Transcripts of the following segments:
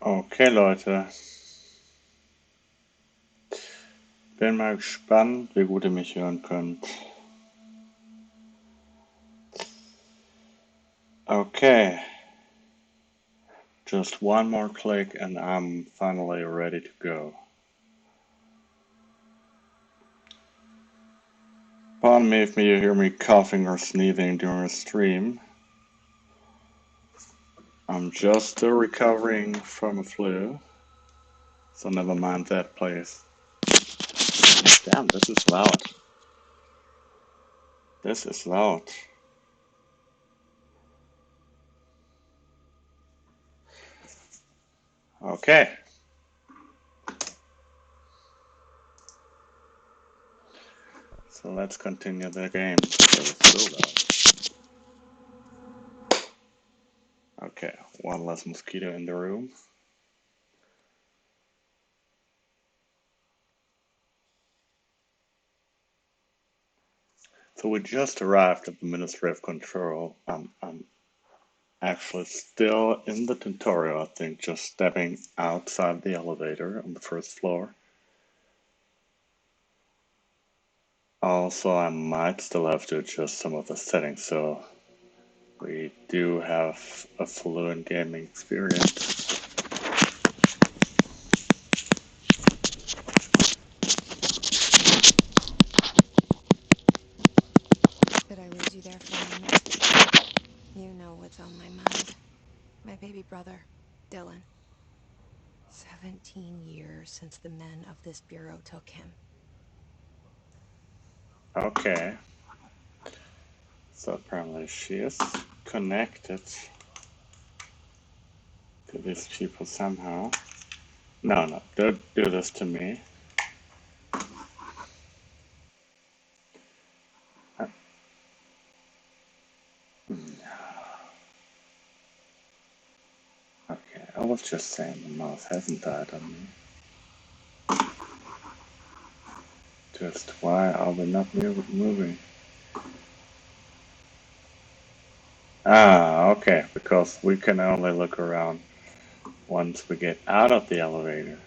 Okay, Leute, bin mal gespannt, wie gut ihr mich hören könnt. Okay, just one more click and I'm finally ready to go. Pardon me if you hear me coughing or sneezing during the stream. I'm just still recovering from a flu, so never mind that, please. Damn, this is loud. This is loud. Okay. So let's continue the game. It's still loud. Okay, one less mosquito in the room. So we just arrived at the Ministry of Control. I'm actually still in the tutorial, I think, just stepping outside the elevator on the first floor. Also, I might still have to adjust some of the settings, so we do have a fluent gaming experience. Did I lose you there for a minute? You know what's on my mind. My baby brother, Dylan. 17 years since the men of this bureau took him. Okay. So apparently she is connected to these people somehow. No, don't do this to me. Okay, I was just saying the mouse hasn't died on me. Just why are we not moving? Ah, okay, because we can only look around once we get out of the elevator.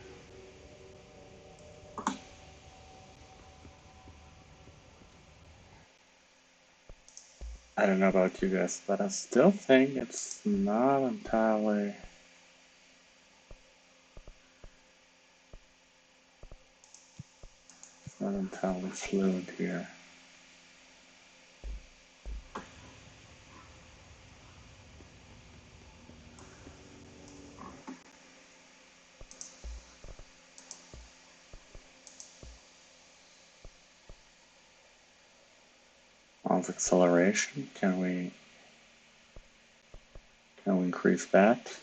I don't know about you guys, but I still think it's not entirely fluid here. Of acceleration, can we increase that?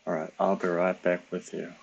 Alright, I'll be right back with you.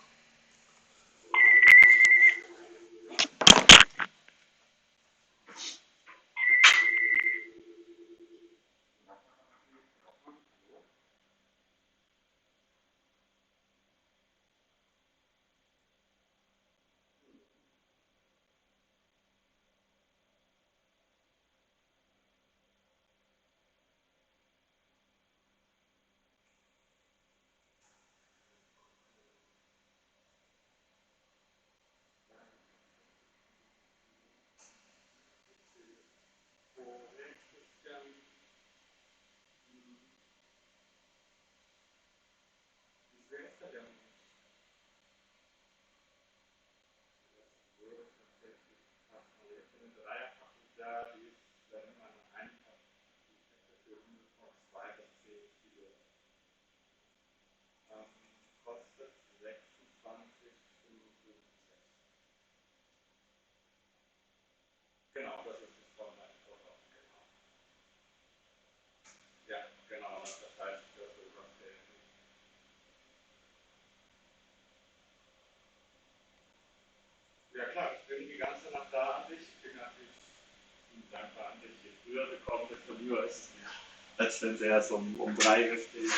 Ja klar, ich bin die ganze Nacht da an dich. Ich bin natürlich dankbar an dich. Je früher wir kommen, desto lieber ist es mir. Als wenn es erst um 3 ist. Genau.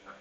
Ja,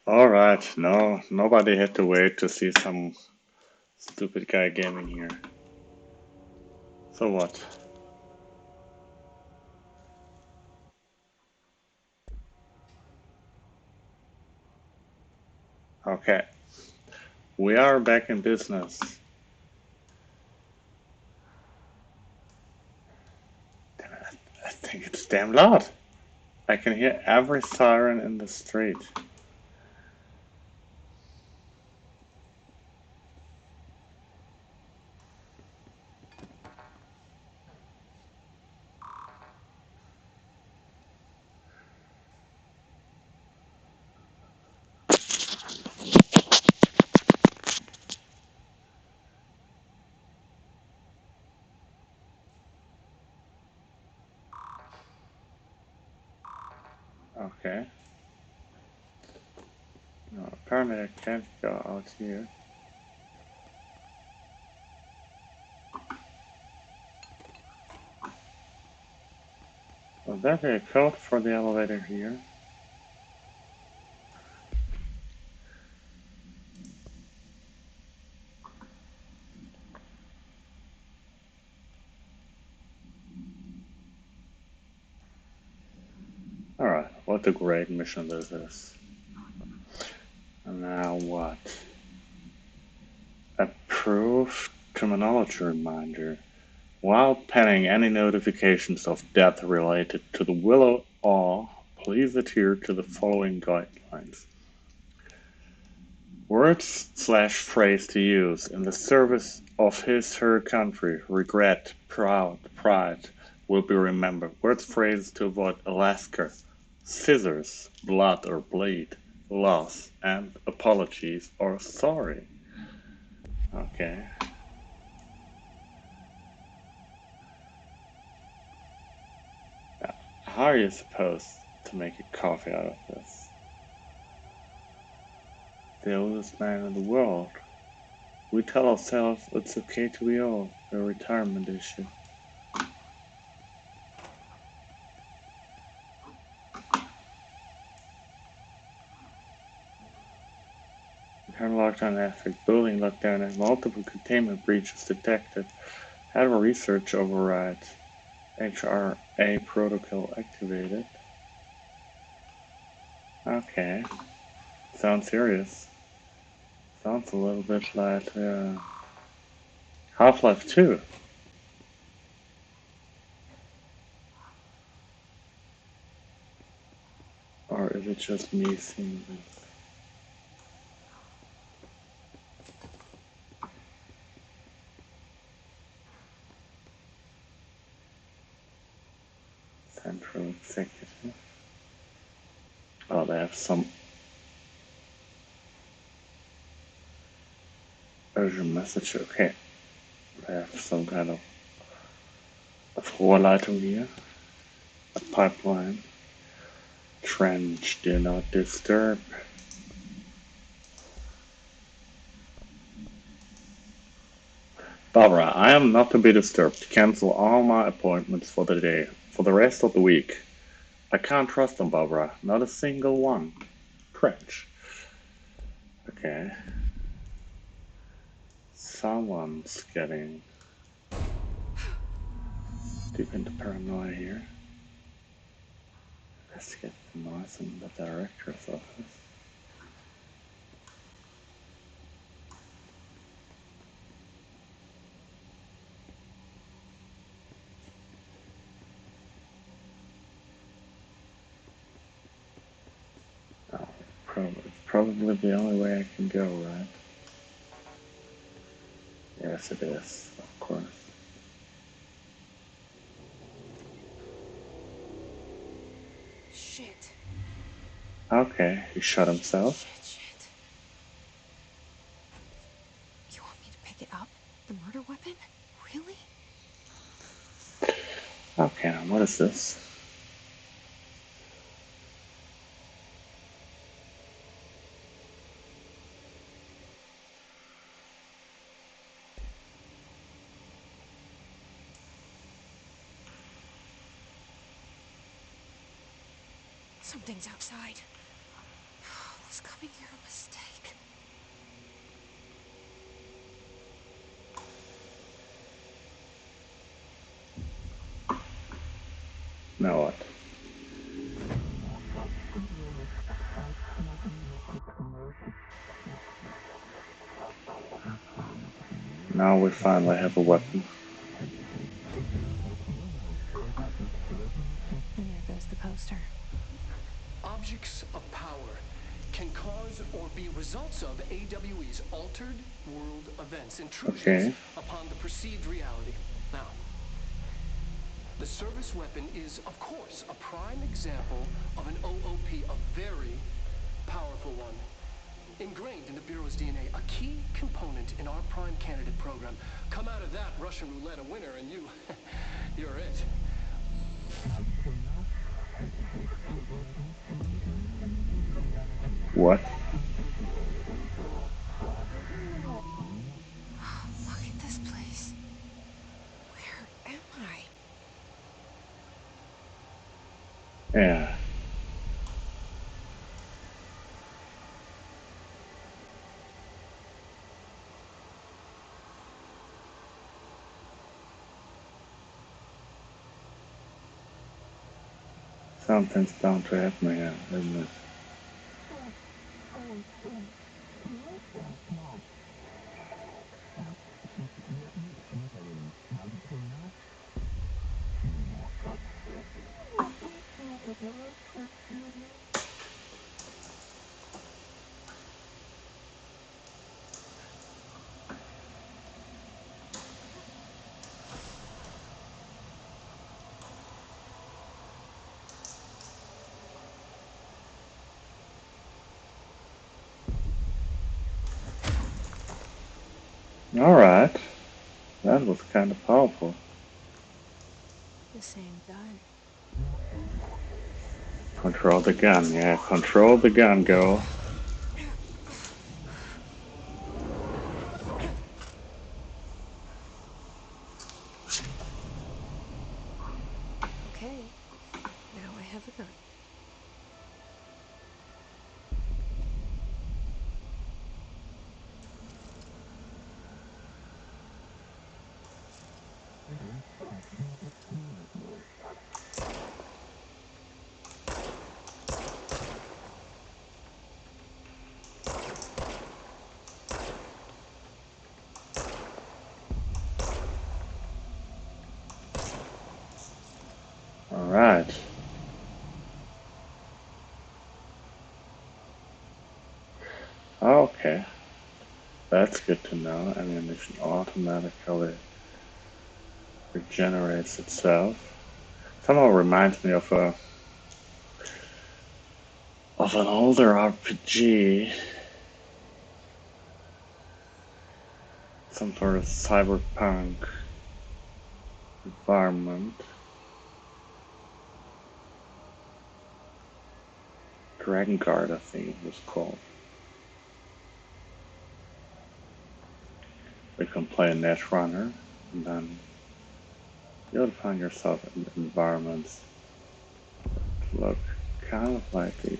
Alright, no, nobody had to wait to see some stupid guy gaming here. So what? Okay, we are back in business. Damn it, I think it's damn loud. I can hear every siren in the street. Okay. No, apparently I can't go out here. Will there be a code for the elevator here? Alright, what a great mission this is. And now what? Approved terminology reminder. While penning any notifications of death related to the Willow Awe, please adhere to the following guidelines. Words/phrase to use in the service of his/her country, regret, proud, pride, will be remembered. Words/phrases to avoid Alaska, scissors, blood or bleed, loss, and apologies or sorry. Okay. How are you supposed to make a coffee out of this? The oldest man in the world. We tell ourselves it's okay to be old, a retirement issue. Internal lockdown after building lockdown and multiple containment breaches detected. Had a research override. HRA protocol activated. Okay. Sounds serious. Sounds a little bit like Half-Life 2. Or is it just me seeing this? Central Executive. Oh, they have some urgent message. Okay. They have some kind of Rohrleitung here. A pipeline. Trench. Do not disturb. Barbara, I am not to be disturbed. Cancel all my appointments for the day. For the rest of the week. I can't trust them, Barbara. Not a single one. Trench. Okay. Someone's getting deep into paranoia here. Investigate the noise in the director's office. Oh, probably the only way I can go, right? Yes, it is, of course. Shit. Okay, he shot himself. Shit. You want me to pick it up? The murder weapon? Really? Okay, now what is this? Something's outside. was coming here a mistake? Now what? Now we finally have a weapon. And there goes the poster. Objects of power can cause or be results of AWE's altered world events, intrusions upon the perceived reality. Now, the service weapon is, of course, a prime example of an OOP, a very powerful one. Ingrained in the Bureau's DNA, a key component in our prime candidate program. Come out of that Russian roulette a winner and you're it. What? Look at this place. Where am I? Yeah. Something's bound to happen here, isn't it? Alright. That was kind of powerful. The same gun. Control the gun, yeah. Control the gun, girl. Okay. Now I have a gun. Alright. Okay. That's good to know. Ammunition automatically regenerates itself. Somehow reminds me of an older RPG. Some sort of cyberpunk environment. Dragon Guard, I think it was called. You can play a Netrunner, and then you'll find yourself in environments that look kind of like these.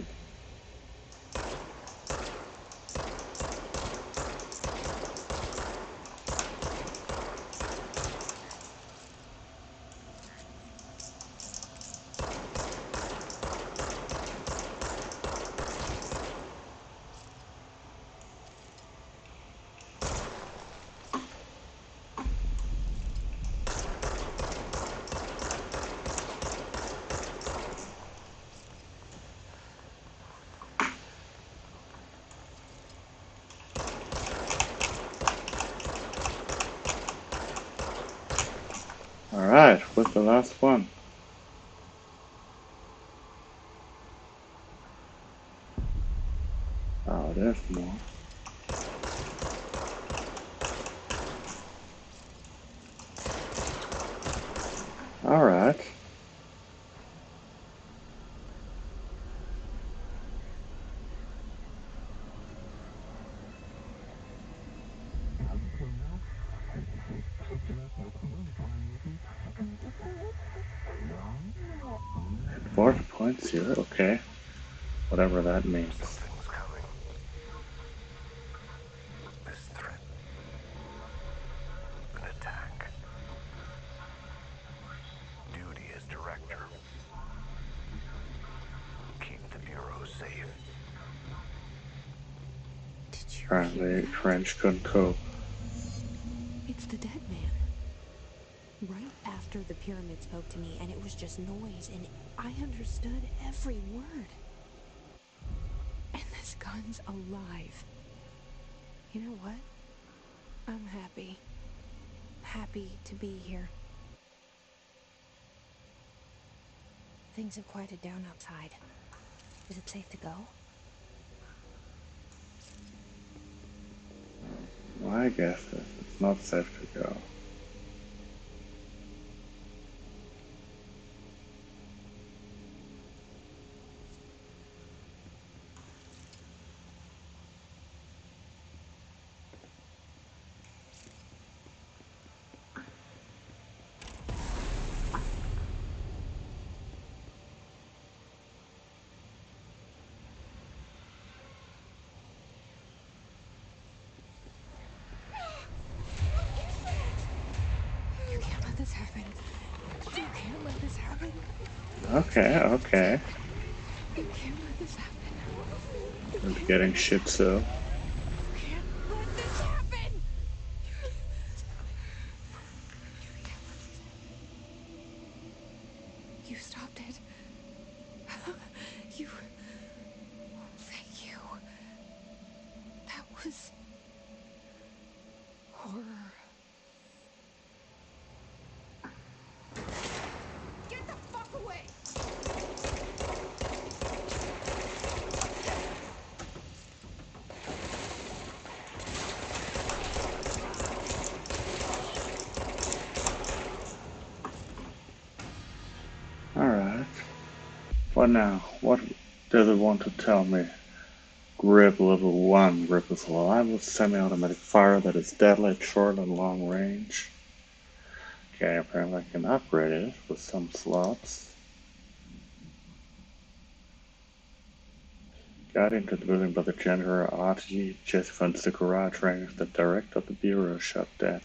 Alright, what's the last one? Oh, there's more. Alright. Board points here, okay. Whatever that means. Something's coming. Apparently, Trench couldn't cope. It's the dead man. Right after the pyramid spoke to me, and it was just noise, and I understood every word. And this gun's alive. You know what? I'm happy. Happy to be here. Things have quieted down outside. Is it safe to go? My guess is it's not safe to go. You can't let this happen. You can't let this happen. Okay, okay. You can't let this happen. We're getting shit so. You can't let this happen. You stopped it. You... Thank you. That was... horror. Get the fuck away! Alright. What now? What do they want to tell me? Grip level 1. Grip is reliable semi-automatic fire that is deadly at short and long range. Okay, apparently I can upgrade it with some slots. Got into the building by the General RTG just finds the garage range. The director of the bureau shot dead.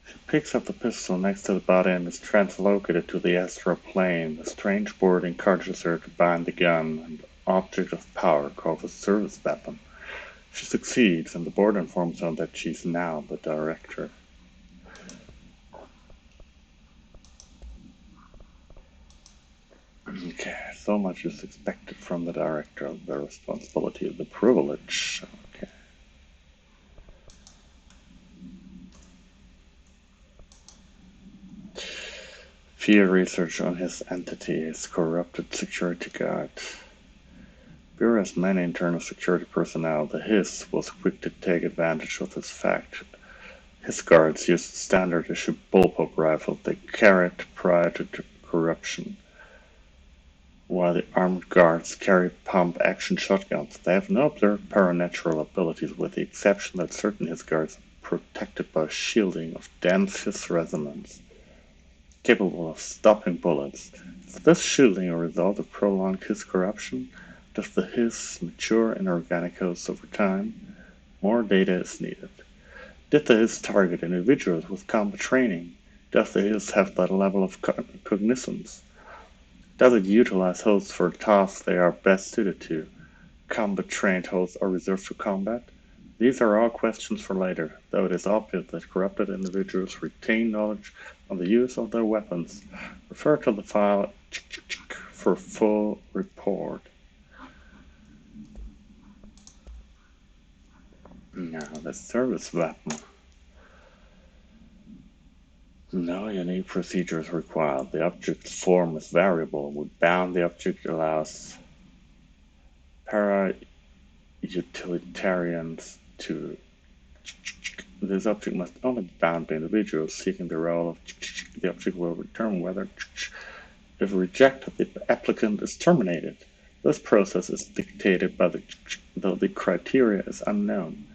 She picks up the pistol next to the body and is translocated to the astral plane. The strange board encourages her to bind the gun, an object of power called a service weapon. She succeeds, and the board informs her that she's now the director. Okay, so much is expected from the director. The responsibility of the privilege. Okay. Field research on his entity, his corrupted security guard. Bureau has many internal security personnel. The His was quick to take advantage of this fact. His guards used standard issue bullpup rifles they carried prior to corruption, while the armed guards carry pump-action shotguns. They have no observed paranatural abilities, with the exception that certain His guards are protected by shielding of dense His resonance, capable of stopping bullets. Is this shielding a result of prolonged His corruption? Does the His mature in organic hosts over time? More data is needed. Did the His target individuals with combat training? Does the His have that level of cognizance? Does it utilize hosts for tasks they are best suited to? Combat-trained hosts are reserved for combat? These are all questions for later, though it is obvious that corrupted individuals retain knowledge on the use of their weapons. Refer to the file for full report. Now, the service weapon. No unique procedure is required. The object's form is variable. We bound the object allows para-utilitarians to... This object must only be bound by individuals seeking the role of... The object will determine whether... If rejected, the applicant is terminated. This process is dictated by though the criteria is unknown.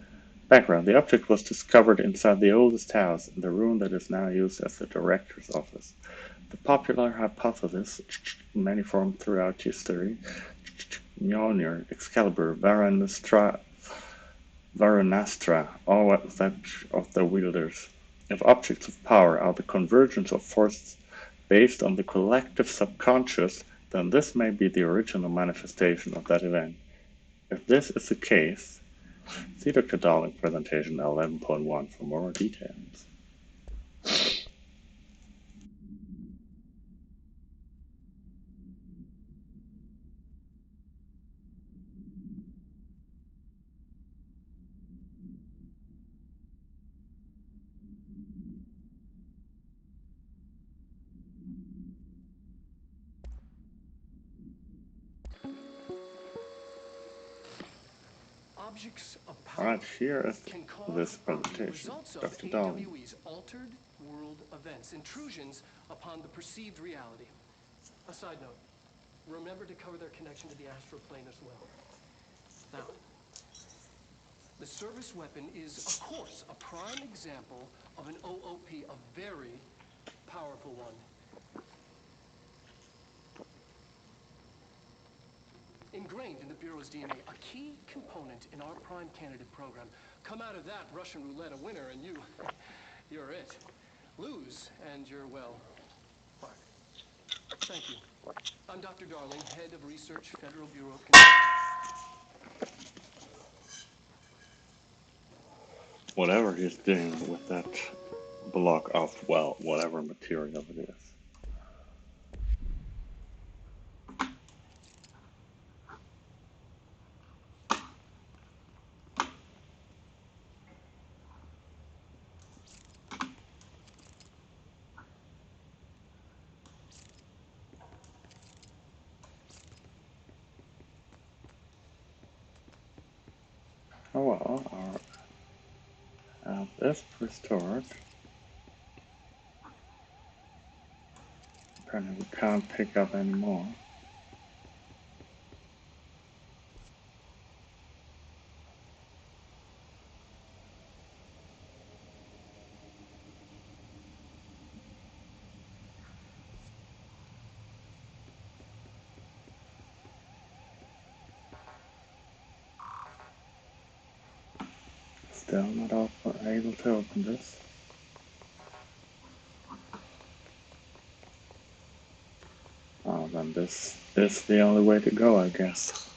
Background: the object was discovered inside the oldest house, in the room that is now used as the director's office. The popular hypothesis, many formed throughout history, Mjolnir, Excalibur, Varanastra, all weapons of the wielders. If objects of power are the convergence of forces based on the collective subconscious, then this may be the original manifestation of that event. If this is the case, see Dr. Darling presentation 11.1 for more details. Objects of power Alright, here is can this cause or be presentation. results of Dr. Darling. AWE's altered world events, intrusions upon the perceived reality. A side note, remember to cover their connection to the astral plane as well. Now, the service weapon is, of course, a prime example of an OOP, a very powerful one. Ingrained in the Bureau's DNA, a key component in our prime candidate program. Come out of that Russian roulette a winner and you're it. Lose and you're, well, fucked. Thank you. I'm Dr. Darling, head of research, Federal Bureau of Control. Whatever he's doing with that block of, well, whatever material it is. Oh well, our app is restored. Apparently we can't pick up anymore. Still not able to open this. Oh, then this is the only way to go, I guess.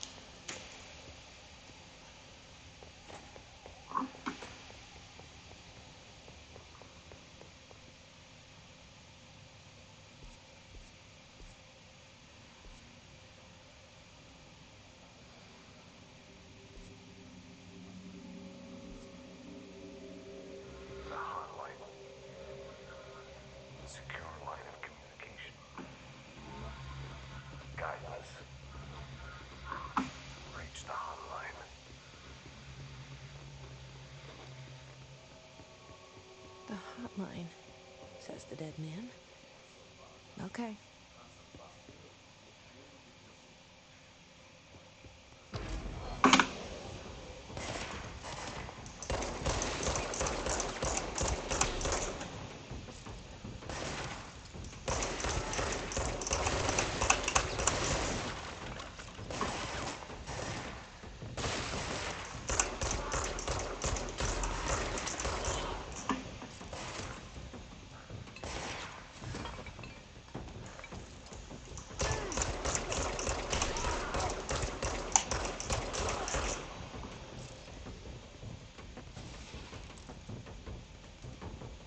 The hotline, says the dead man. Okay.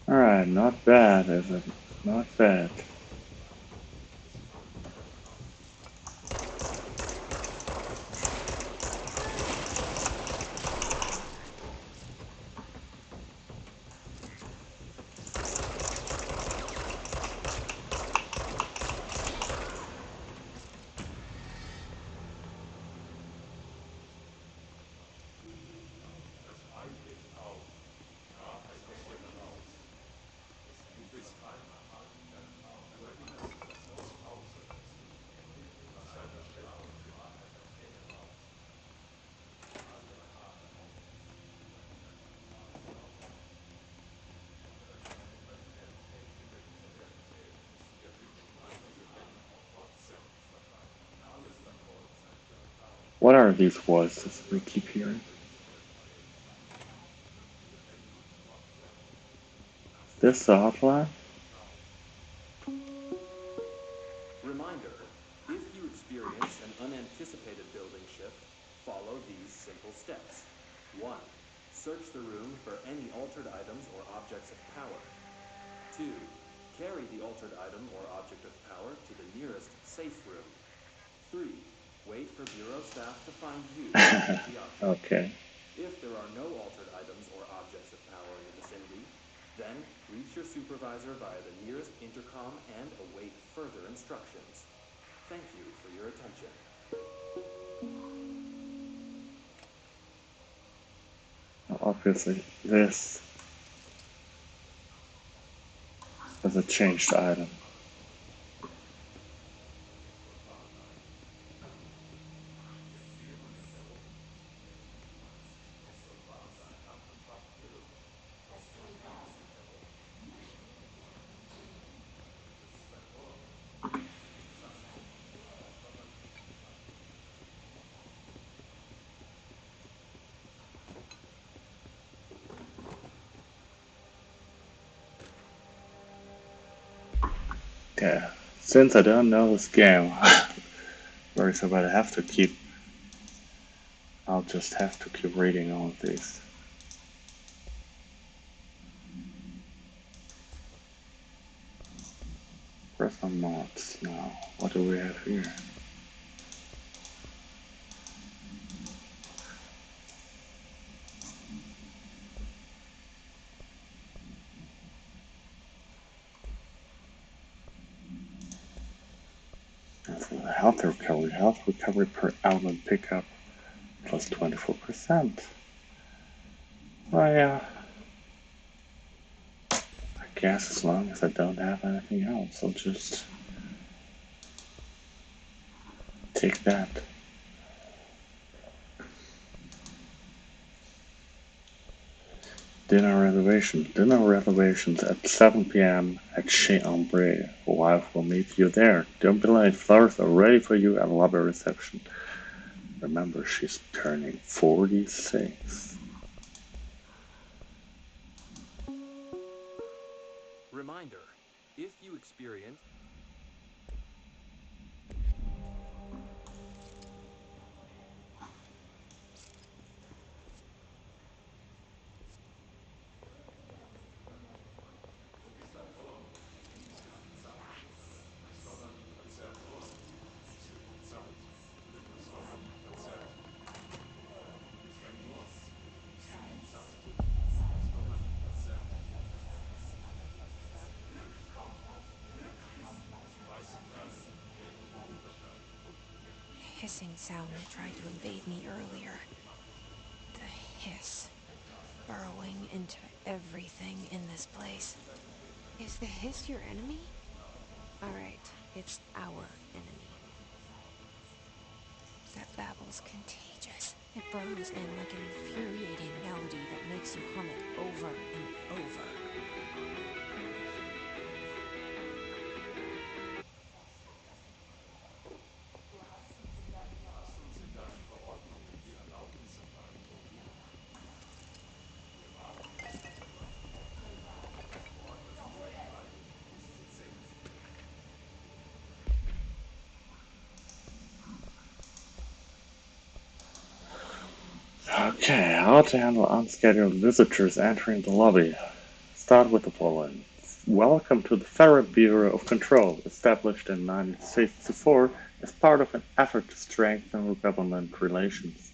Alright, not bad, is it? Not bad. What are these voices we keep hearing? Is this the hotline? Reminder, if you experience an unanticipated building shift, follow these simple steps. 1. Search the room for any altered items or objects of power. 2. Carry the altered item or object of power to the nearest safe room. 3. Wait for Bureau staff to find you and the object. Okay. If there are no altered items or objects of power in the vicinity, then reach your supervisor via the nearest intercom and await further instructions. Thank you for your attention. Obviously, this is a changed item. Yeah, since I don't know this game, very so, but I'll just have to keep reading all of these. Where's my mods now? What do we have here? Health recovery per element pickup plus 24%. Well, yeah. I guess as long as I don't have anything else, I'll just take that. Dinner reservations at 7 p.m. at Chez Ambre. Wife will meet you there. Don't be late. Flowers are ready for you at lobby reception. Remember, she's turning 46. Reminder, if you experience Hissing sound that tried to invade me earlier. The hiss, burrowing into everything in this place. Is the hiss your enemy? Alright, it's our enemy. That babble's contagious. It burrows in like an infuriating melody that makes you hum it over and over. Okay, how to handle unscheduled visitors entering the lobby. Start with the following. Welcome to the Federal Bureau of Control, established in 1964 as part of an effort to strengthen government relations.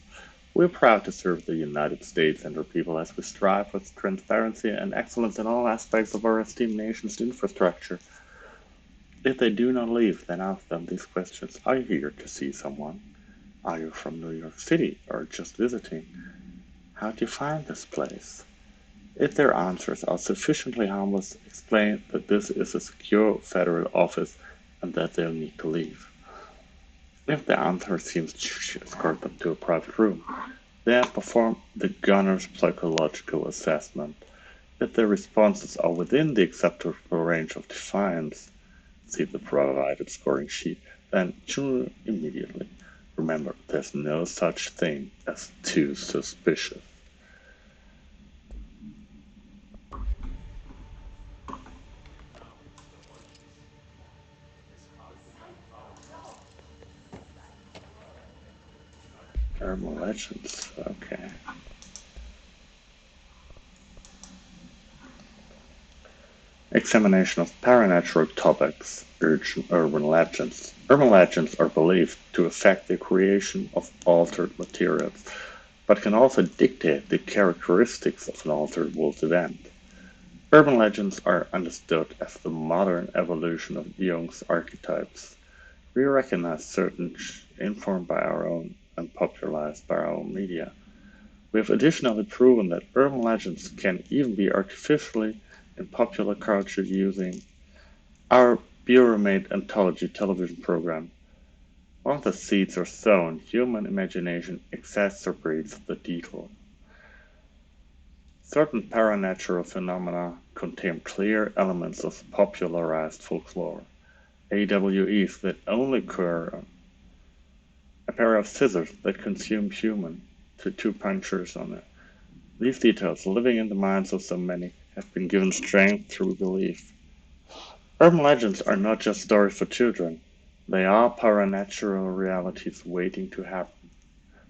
We're proud to serve the United States and her people as we strive for transparency and excellence in all aspects of our esteemed nation's infrastructure. If they do not leave, then ask them these questions. Are you here to see someone? Are you from New York City or just visiting? How do you find this place? If their answers are sufficiently harmless, explain that this is a secure federal office and that they'll need to leave. If the answer seems to escort them to a private room, then perform the gunner's psychological assessment. If their responses are within the acceptable range of defiance, see the provided scoring sheet, then choose immediately. Remember, there's no such thing as too suspicious. Urban legends, okay. Examination of paranatural topics, urban legends. Urban legends are believed to affect the creation of altered materials, but can also dictate the characteristics of an altered world event. Urban legends are understood as the modern evolution of Jung's archetypes. We recognize certain informed by our own and popularized by our own media. We have additionally proven that urban legends can even be artificially in popular culture using our Bureau-made anthology television program. Once the seeds are sown, human imagination exacerbates the detail. Certain paranatural phenomena contain clear elements of popularized folklore. AWEs that only occur, a pair of scissors that consume human, to two punctures on it. These details, living in the minds of so many, have been given strength through belief. Urban legends are not just stories for children. They are paranatural realities waiting to happen.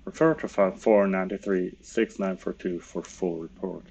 Refer to File 493-6942 for full report.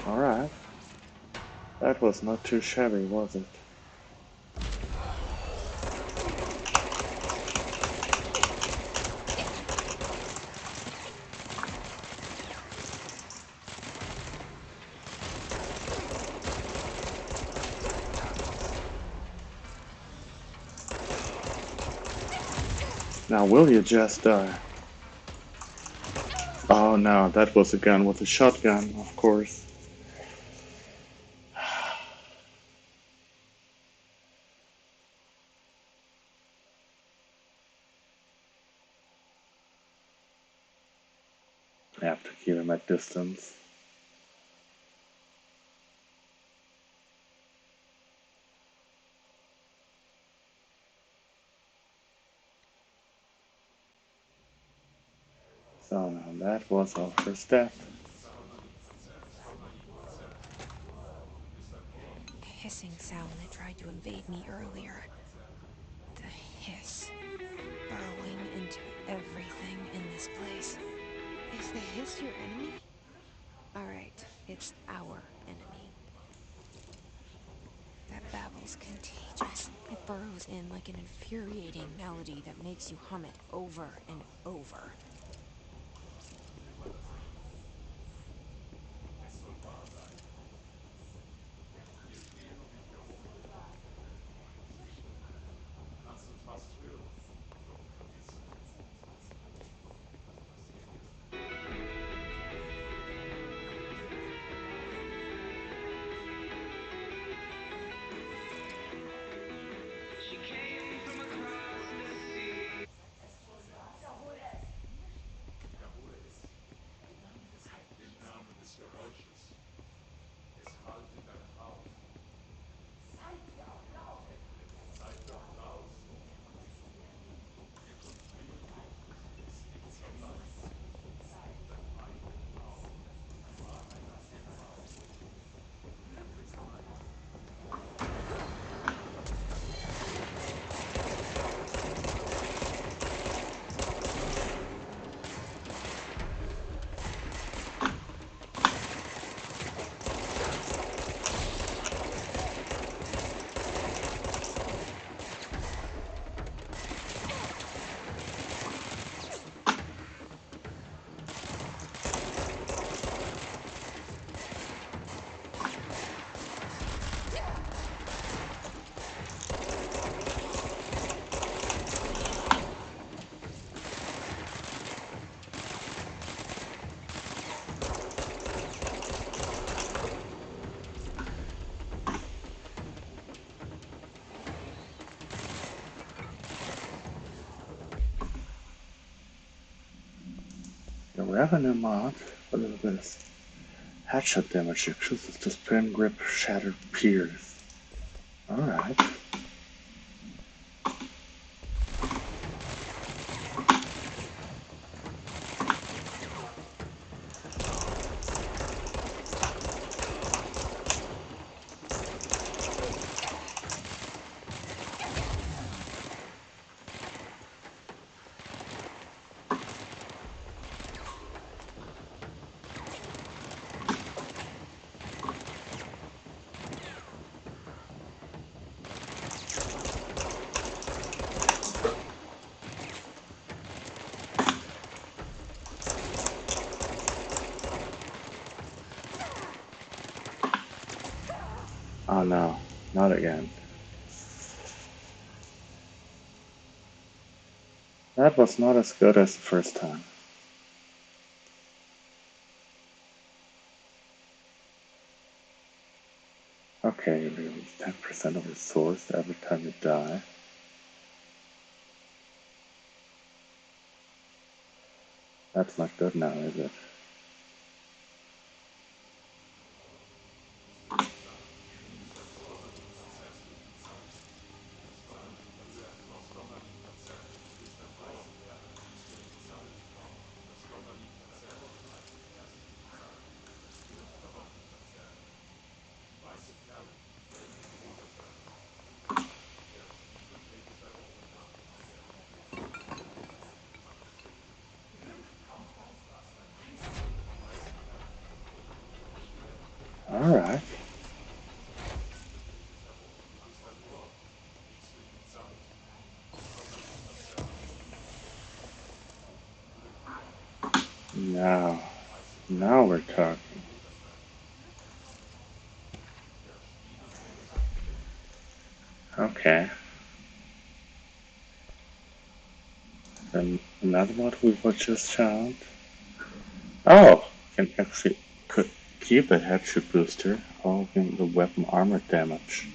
Alright. That was not too shabby, was it? Now will you just die? Oh no, that was a gun with a shotgun, of course. I have to keep him at distance. So now that was our first step. Hissing sound that tried to invade me earlier. The hiss. Burrowing into everything in this place. Is the hiss your enemy? Alright, it's our enemy. That babble's contagious. It burrows in like an infuriating melody that makes you hum it over and over. Revenue mod? What is this? Headshot damage increases to spin grip shattered peers. Alright. Oh no, not again. That was not as good as the first time. Okay, you lose 10% of resource every time you die. That's not good now, is it? Alright. Now we're talking. Okay. Then another mod we just found. Oh! Can actually could keep a headshot booster, holding the weapon armor damage.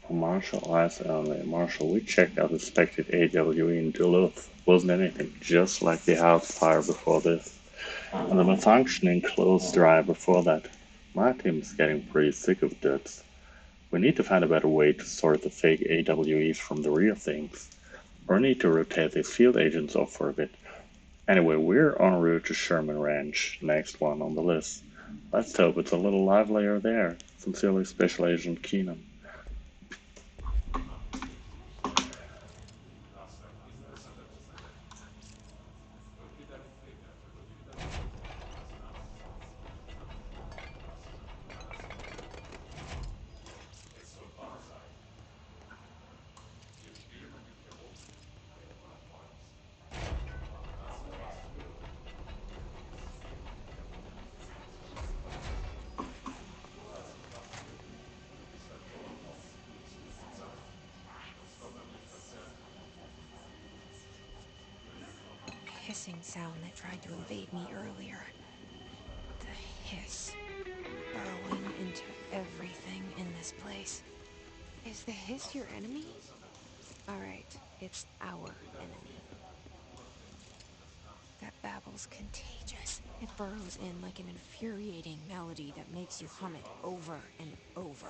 For martial eyes only. Marshall, we checked out the expected AWE in Duluth. Wasn't anything, just like the house fire before this. And the malfunctioning clothes dryer before that. My team is getting pretty sick of duds. We need to find a better way to sort the fake AWEs from the real things. Or need to rotate these field agents off for a bit. Anyway, we're en route to Sherman Ranch, next one on the list. Let's hope it's a little livelier there. Sincerely, Special Agent Keenan. Hissing sound that tried to invade me earlier. The hiss. Burrowing into everything in this place. Is the hiss your enemy? Alright, it's our enemy. That babble's contagious. It burrows in like an infuriating melody that makes you hum it over and over.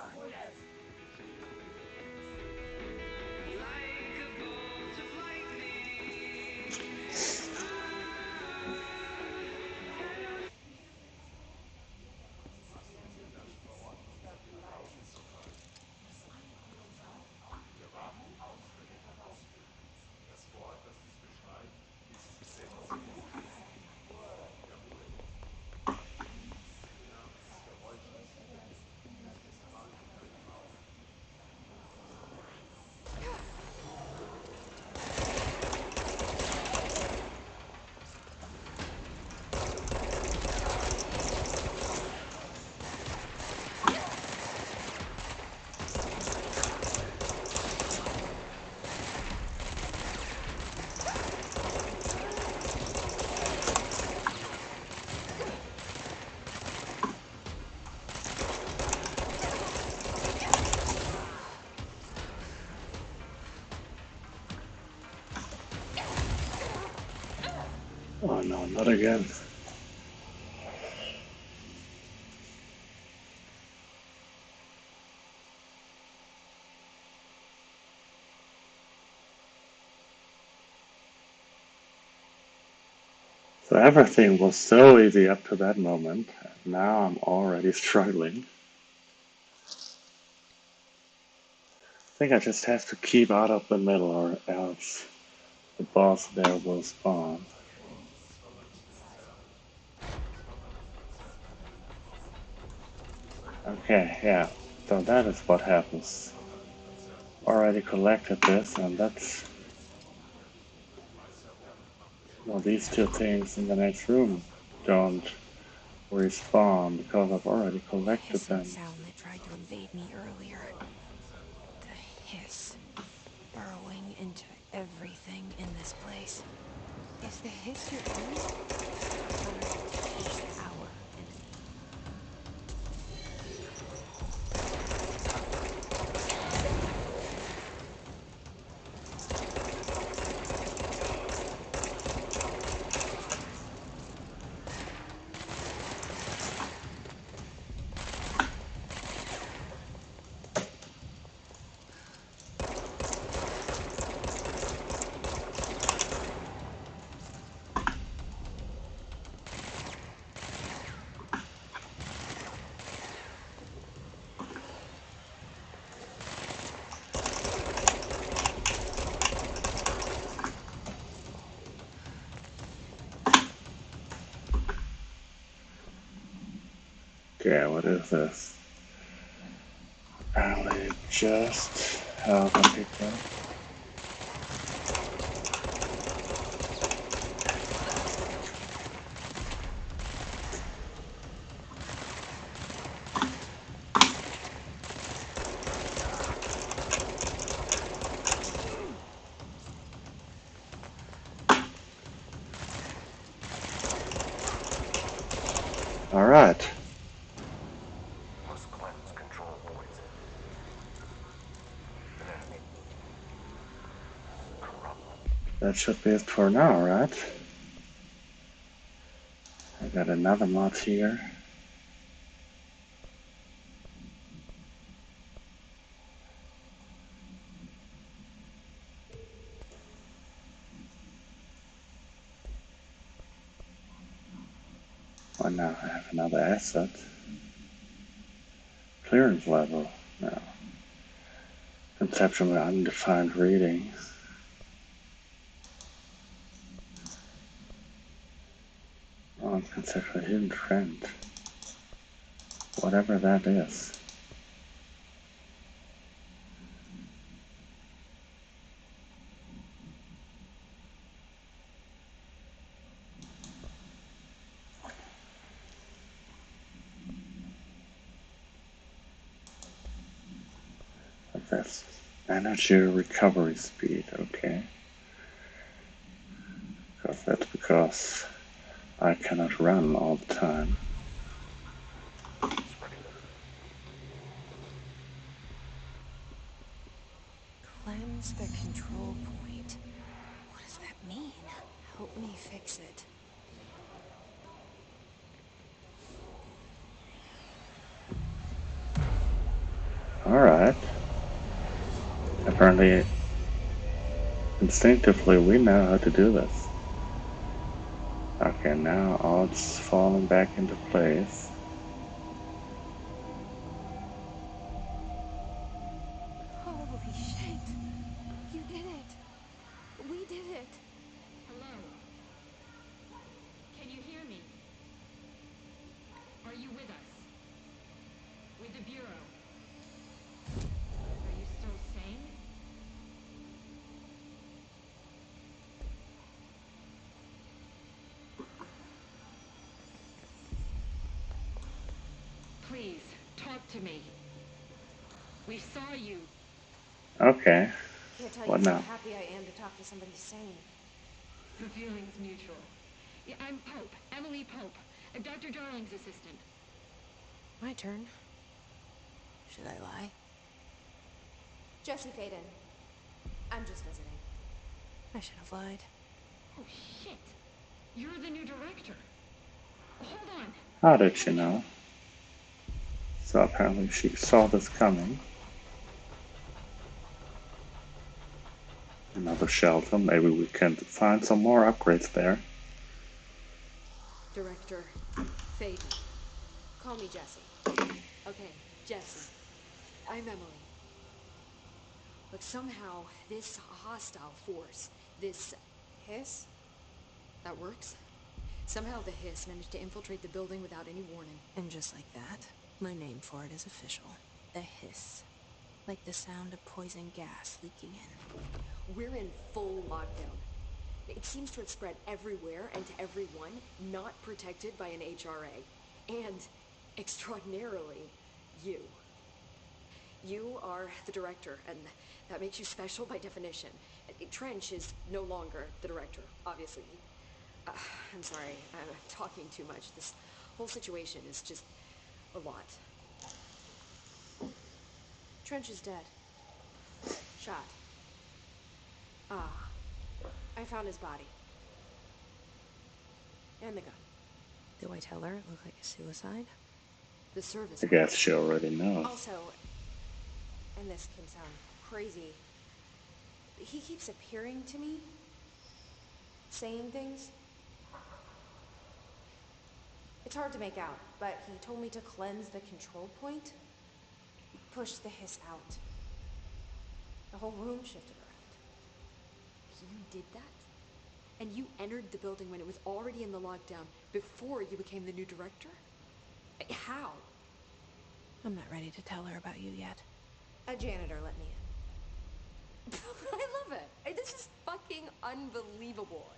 no, not again. So everything was so easy up to that moment, and now I'm already struggling. I think I just have to keep out of the middle or else the boss there will spawn. Okay, yeah, so that is what happens. Already collected this, and that's... Well, these two things in the next room don't respawn because I've already The collected hissing them. sound that tried to invade me earlier. The hiss. Burrowing into everything in this place. Is the hiss your enemy? Or is it our enemy? Okay, what is this? Apparently just help a picture. Alright. Must cleanse control points. An enemy. Corrupt. That should be it for now, right? I got another mod here. Oh, now I have another asset. Clearance level. No. Conceptual undefined reading. Oh, conceptual hidden trend. Whatever that is. That's energy recovery speed, okay. Because that's because I cannot run all the time. Cleanse the control point. What does that mean? Help me fix it. Alright. Apparently, instinctively, we know how to do this. Okay, now all it's falling back into place. Holy shit! You did it! We did it! Hello? Can you hear me? Are you with us? With the Bureau? Are you still sane? Please, talk to me. We saw you. Okay, Can't tell what you how now? happy I am to talk to somebody sane. The feeling's mutual. Yeah, I'm Pope. Emily Pope. Dr. Darling's assistant. My turn. Should I lie? Jesse Faden. I'm just visiting. I should have lied. Oh, shit. You're the new director. Hold on. How did she know? So apparently she saw this coming. Another shelter. Maybe we can find some more upgrades there. Director Faden. Call me Jessie. Okay, Jessie. I'm Emily. But somehow this hostile force, this hiss, that works. Somehow the hiss managed to infiltrate the building without any warning. And just like that, my name for it is official. The hiss. Like the sound of poison gas leaking in. We're in full lockdown. It seems to have spread everywhere and to everyone not protected by an HRA. And, extraordinarily, you. You are the director, and that makes you special by definition. Trench is no longer the director, obviously. I'm sorry, I'm talking too much. This whole situation is just a lot. Trench is dead. Shot. I found his body. And the gun. Do I tell her it looked like a suicide? The service. I guess she already knows. Also, and this can sound crazy, he keeps appearing to me, saying things. It's hard to make out, but he told me to cleanse the control point, push the hiss out. The whole room shifted around. You did that? And you entered the building when it was already in the lockdown, before you became the new director? How? I'm not ready to tell her about you yet. A janitor let me in. I love it. This is fucking unbelievable.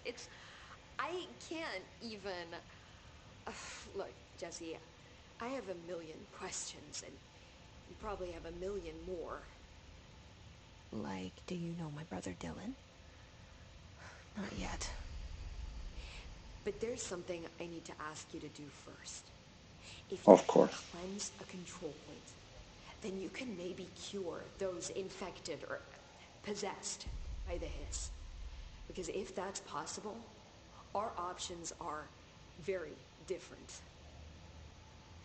I can't even... Look, Jessie, I have a million questions, and you probably have a million more. Like, do you know my brother Dylan? Not yet. But there's something I need to ask you to do first. If you Of course. cleanse a control point, then you can maybe cure those infected or possessed by the hiss. Because if that's possible, our options are very different.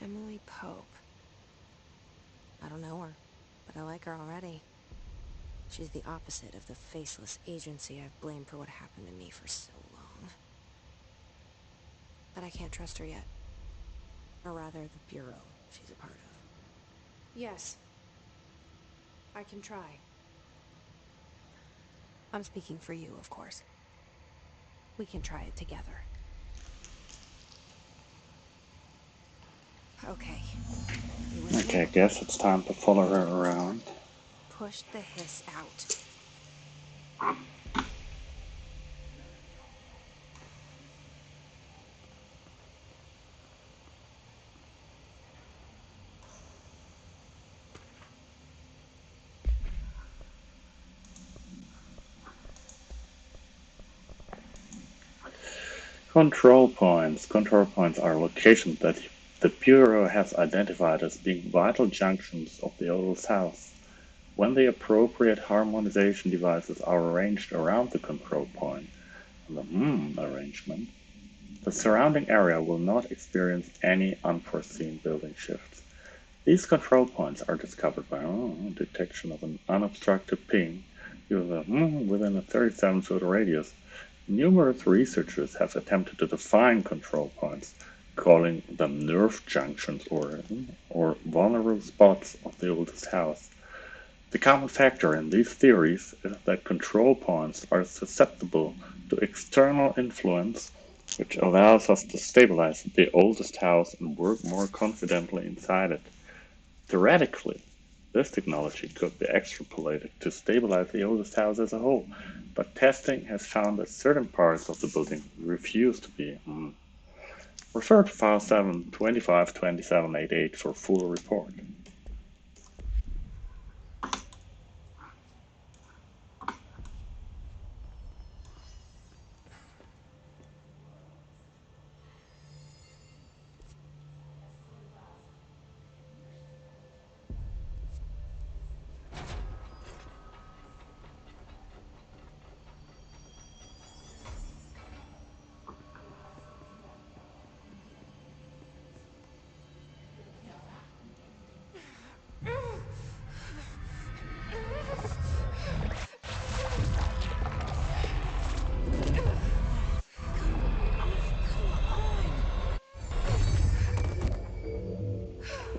Emily Pope. I don't know her, but I like her already. She's the opposite of the faceless agency I've blamed for what happened to me for so long. But I can't trust her yet. Or rather, the Bureau she's a part of. Yes. I can try. I'm speaking for you, of course. We can try it together. Okay. Okay, I guess it's time to follow her around. Push the hiss out. Control points. Control points are locations that the Bureau has identified as being vital junctions of the Oldest House. When the appropriate harmonization devices are arranged around the control point, the arrangement, the surrounding area will not experience any unforeseen building shifts. These control points are discovered by detection of an unobstructed ping within a 37-foot radius. Numerous researchers have attempted to define control points, calling them nerve junctions or vulnerable spots of the Oldest House. The common factor in these theories is that control points are susceptible to external influence, which allows us to stabilize the Oldest House and work more confidently inside it. Theoretically, this technology could be extrapolated to stabilize the Oldest House as a whole, but testing has found that certain parts of the building refuse to be. Refer to file 7252788 for full report.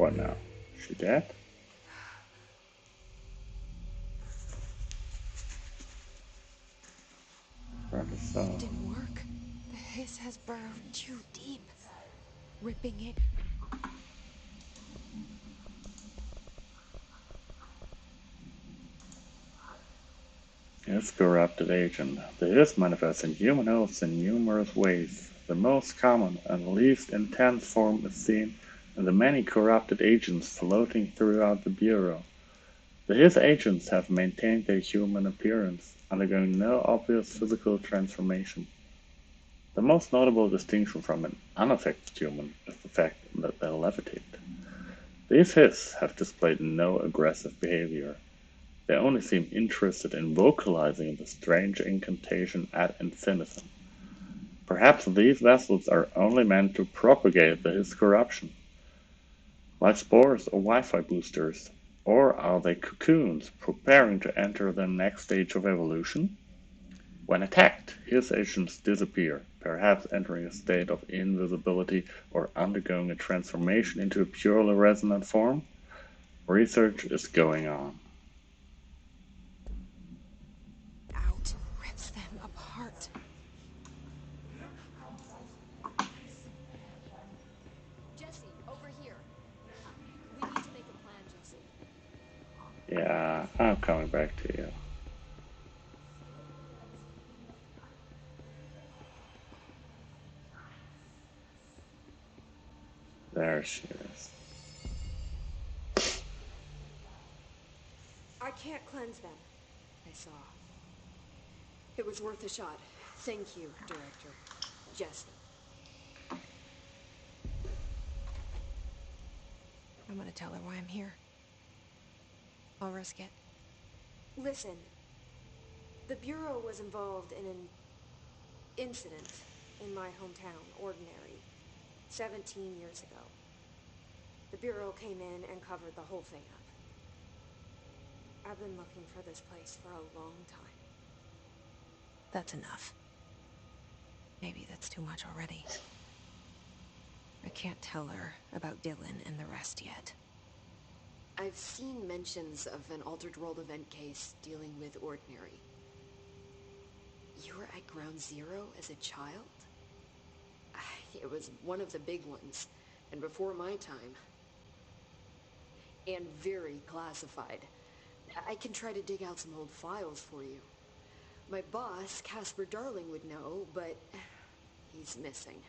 What now? She dead? Rather so. It didn't work. The hiss has burrowed too deep, ripping it. His corrupted agent. The hiss manifests in human oaths in numerous ways. The most common and least intense form is seen in the many corrupted agents floating throughout the Bureau. The hiss agents have maintained their human appearance, undergoing no obvious physical transformation. The most notable distinction from an unaffected human is the fact that they levitate. These hiss have displayed no aggressive behavior. They only seem interested in vocalizing the strange incantation ad infinitum. Perhaps these vessels are only meant to propagate the hiss corruption, like spores or Wi-Fi boosters, or are they cocoons preparing to enter the next stage of evolution? When attacked, hiss agents disappear, perhaps entering a state of invisibility or undergoing a transformation into a purely resonant form. Research is going on. Out, rips them apart. Jesse, over here. We need to make a plan, Jesse. Yeah, I'm coming back to you. There she is. I can't cleanse them. I saw. It was worth a shot. Thank you, Director. Jesse. I'm gonna tell her why I'm here. I'll risk it. Listen. The Bureau was involved in an incident in my hometown, Ordinary, 17 years ago. The Bureau came in and covered the whole thing up. I've been looking for this place for a long time. That's enough. Maybe that's too much already. I can't tell her about Dylan and the rest yet. I've seen mentions of an Altered World event case dealing with Ordinary. You were at Ground Zero as a child? It was one of the big ones, and before my time. And very classified. I can try to dig out some old files for you. My boss, Casper Darling, would know, but he's missing.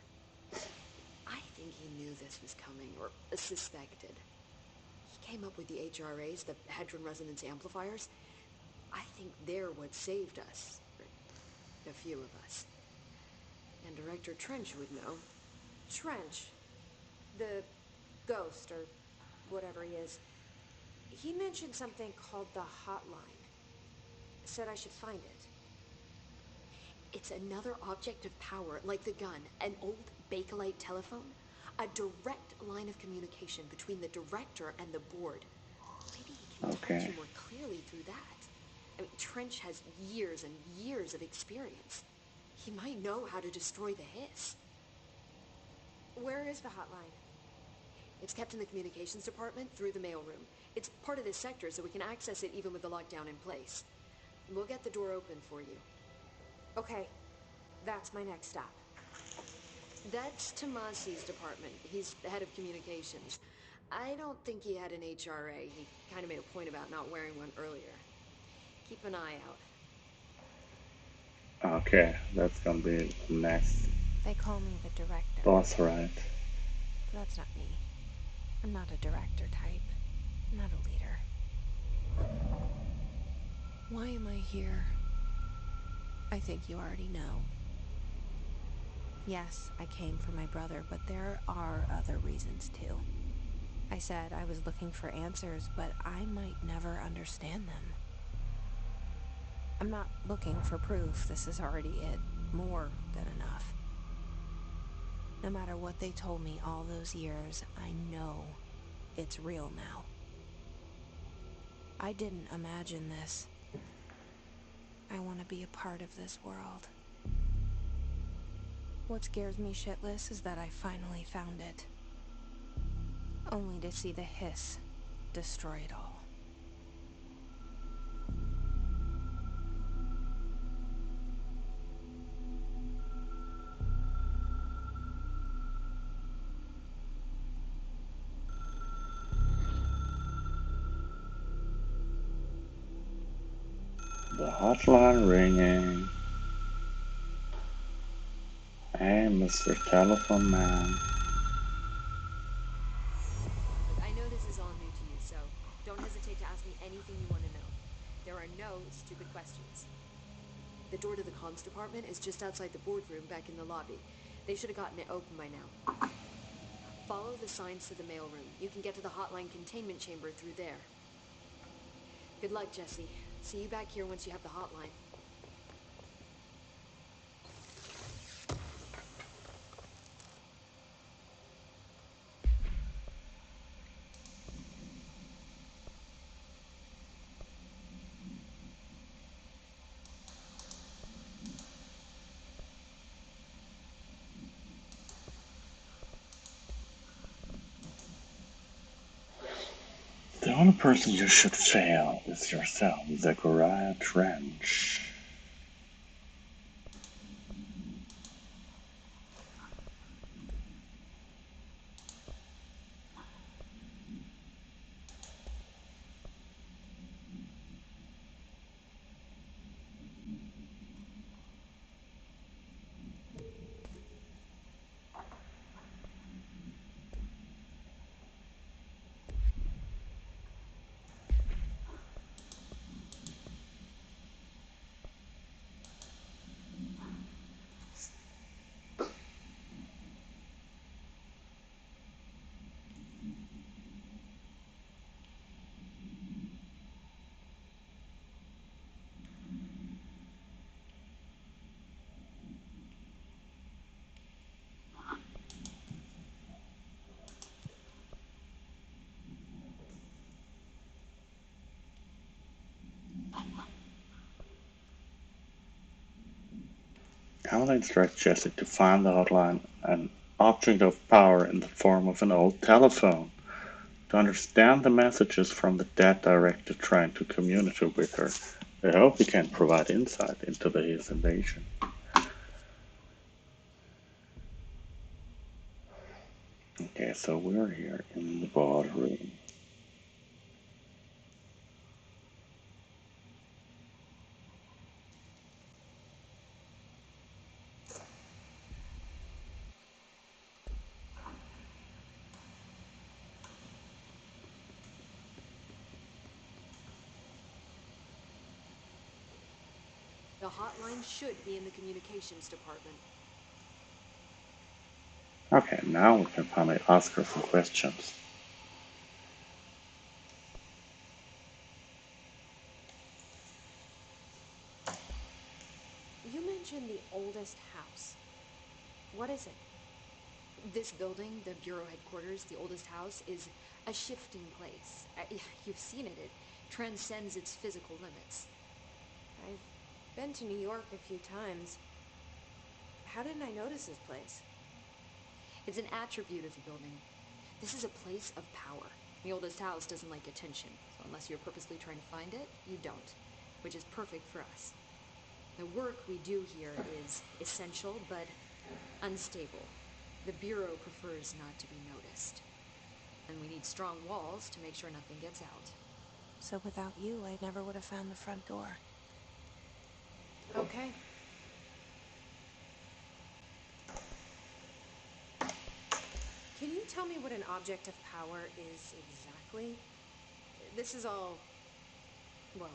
I think he knew this was coming, or suspected. He came up with the HRAs, the Hadron Resonance Amplifiers. I think they're what saved us. A few of us. And Director Trench would know. Trench, the ghost, or whatever he is, he mentioned something called the Hotline. Said I should find it. It's another object of power, like the gun, an old Bakelite telephone. A direct line of communication between the director and the board. Maybe he can talk to you more clearly through that. I mean, Trench has years and years of experience. He might know how to destroy the hiss. Where is the hotline? It's kept in the communications department through the mailroom. It's part of this sector, so we can access it even with the lockdown in place. We'll get the door open for you. Okay, that's my next stop. That's Tomasi's department. He's the head of communications. I don't think he had an HRA. He kind of made a point about not wearing one earlier. Keep an eye out. Okay, that's gonna be next. They call me the director. Boss, right? That's not me. I'm not a director type. I'm not a leader. Why am I here? I think you already know. Yes, I came for my brother, but there are other reasons too. I said I was looking for answers, but I might never understand them. I'm not looking for proof. This is already it. More than enough. No matter what they told me all those years, I know it's real now. I didn't imagine this. I want to be a part of this world. What scares me shitless is that I finally found it. only to see the hiss destroy it all. The hotline ringing. Hey, Mr. Telephone Man. Look, I know this is all new to you, so don't hesitate to ask me anything you want to know. There are no stupid questions. The door to the comms department is just outside the boardroom back in the lobby. They should have gotten it open by now. Follow the signs to the mailroom. You can get to the hotline containment chamber through there. Good luck, Jesse. See you back here once you have the hotline. The only person you should fail is yourself, Zachariah Trench. Emily instructs Jesse to find the hotline, an object of power in the form of an old telephone, to understand the messages from the dead director trying to communicate with her. I hope he can provide insight into his invasion. Okay, so we're here in the boardroom. The hotline should be in the communications department. Okay, now we can finally ask her some questions. You mentioned the oldest house. What is it? This building, the Bureau headquarters, the oldest house, is a shifting place. You've seen it. It transcends its physical limits. I've been to New York a few times. How didn't I notice this place? It's an attribute of the building. This is a place of power. The oldest house doesn't like attention, so unless you're purposely trying to find it, you don't, which is perfect for us. The work we do here is essential, but unstable. The Bureau prefers not to be noticed. And we need strong walls to make sure nothing gets out. So without you, I never would have found the front door. Okay. Can you tell me what an object of power is exactly? This is all, well,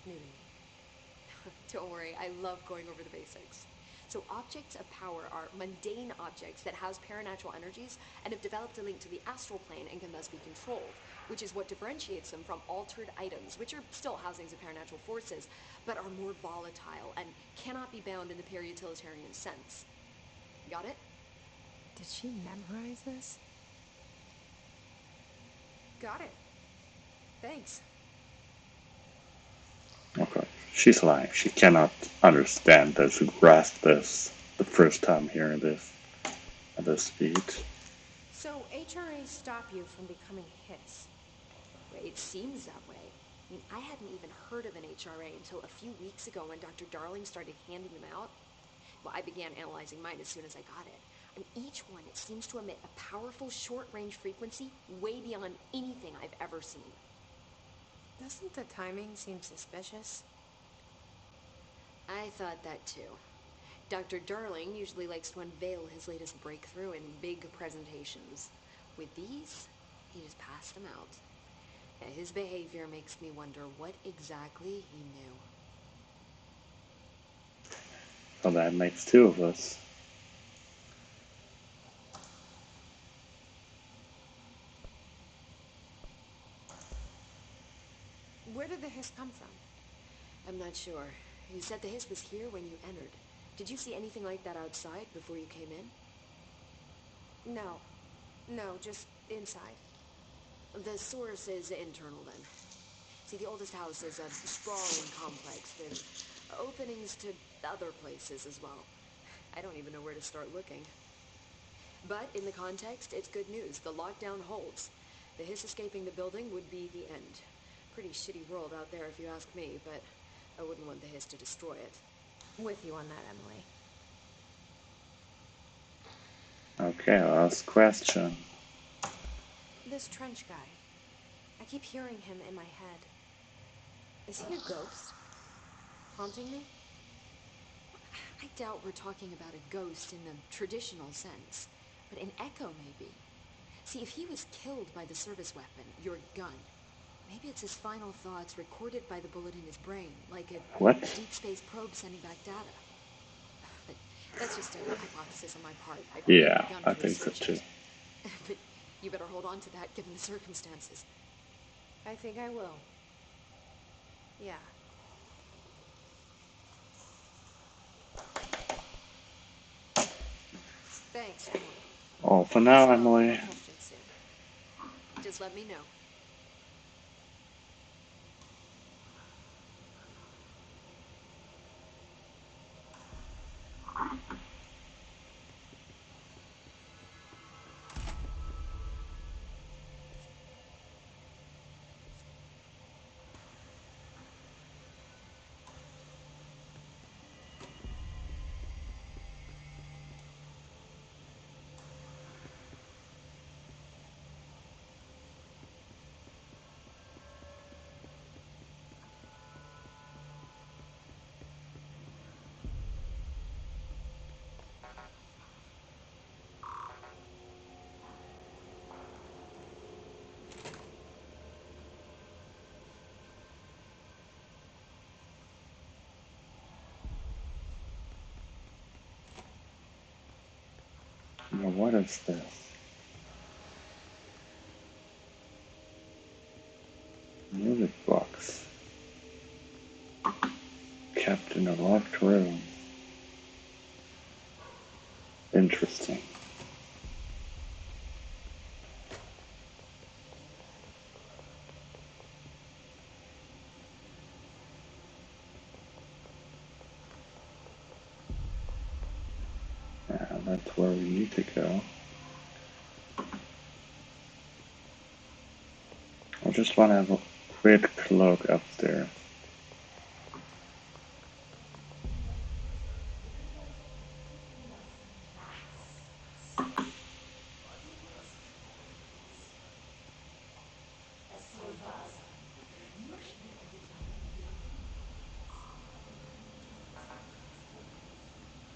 new to me. Don't worry, I love going over the basics. So objects of power are mundane objects that house paranatural energies and have developed a link to the astral plane and can thus be controlled, which is what differentiates them from altered items, which are still housings of paranatural forces, but are more volatile and cannot be bound in the pure utilitarian sense. Got it? Did she memorize this? Got it. Thanks. Okay, she's lying. She cannot understand this, grasp this the first time hearing this at this speed. So HRA I stop you from becoming Hiss? It seems that way. I mean, I hadn't even heard of an HRA until a few weeks ago when Dr. Darling started handing them out. Well, I began analyzing mine as soon as I got it. And each one, it seems to emit a powerful short-range frequency way beyond anything I've ever seen. Doesn't the timing seem suspicious? I thought that too. Dr. Darling usually likes to unveil his latest breakthrough in big presentations. With these, he just passed them out. His behavior makes me wonder what exactly he knew. So that makes two of us. Where did the Hiss come from? I'm not sure. You said the Hiss was here when you entered. Did you see anything like that outside before you came in? No, just inside. The source is internal then. See, the oldest house is a sprawling complex with openings to other places as well. I don't even know where to start looking. But in the context, it's good news. The lockdown holds. The Hiss escaping the building would be the end. Pretty shitty world out there if you ask me, but I wouldn't want the Hiss to destroy it. With you on that, Emily. Okay, last question. This Trench guy. I keep hearing him in my head. Is he a ghost? Haunting me? I doubt we're talking about a ghost in the traditional sense, but an echo maybe. See, if he was killed by the service weapon, your gun, maybe it's his final thoughts recorded by the bullet in his brain, like a deep space probe sending back data. But that's just a hypothesis on my part. Yeah, I think so too. But you better hold on to that given the circumstances. I think I will. Yeah. Thanks, Emily. All for now, Emily. Just let me know. Now, what is this? Music box. Kept in a locked room. Interesting. Yeah, that's where we need to go. I just want to have a quick look up there.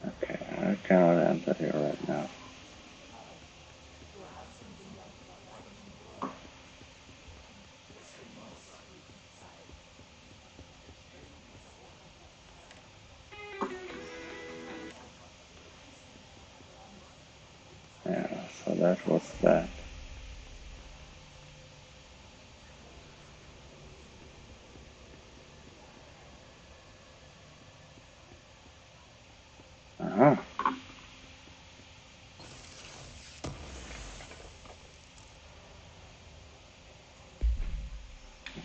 Okay, I cannot enter here right now. Yeah, so that was that. Uh-huh.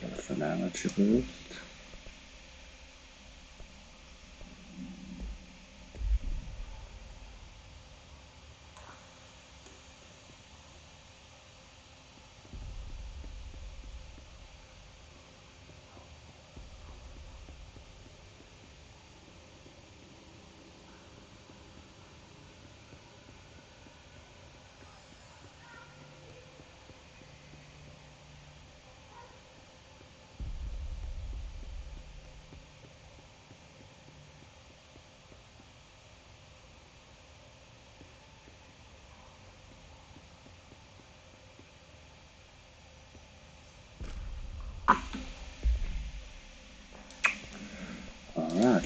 That's an energy boost.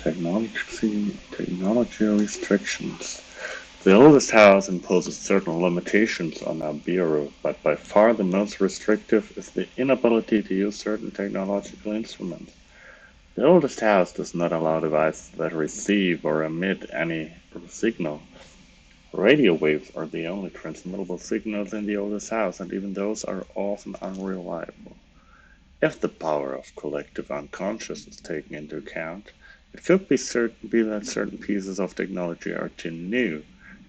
Technology restrictions. The oldest house imposes certain limitations on our bureau, but by far the most restrictive is the inability to use certain technological instruments. The oldest house does not allow devices that receive or emit any signal. Radio waves are the only transmittable signals in the oldest house, and even those are often unreliable. If the power of collective unconscious is taken into account, it could be that certain pieces of technology are too new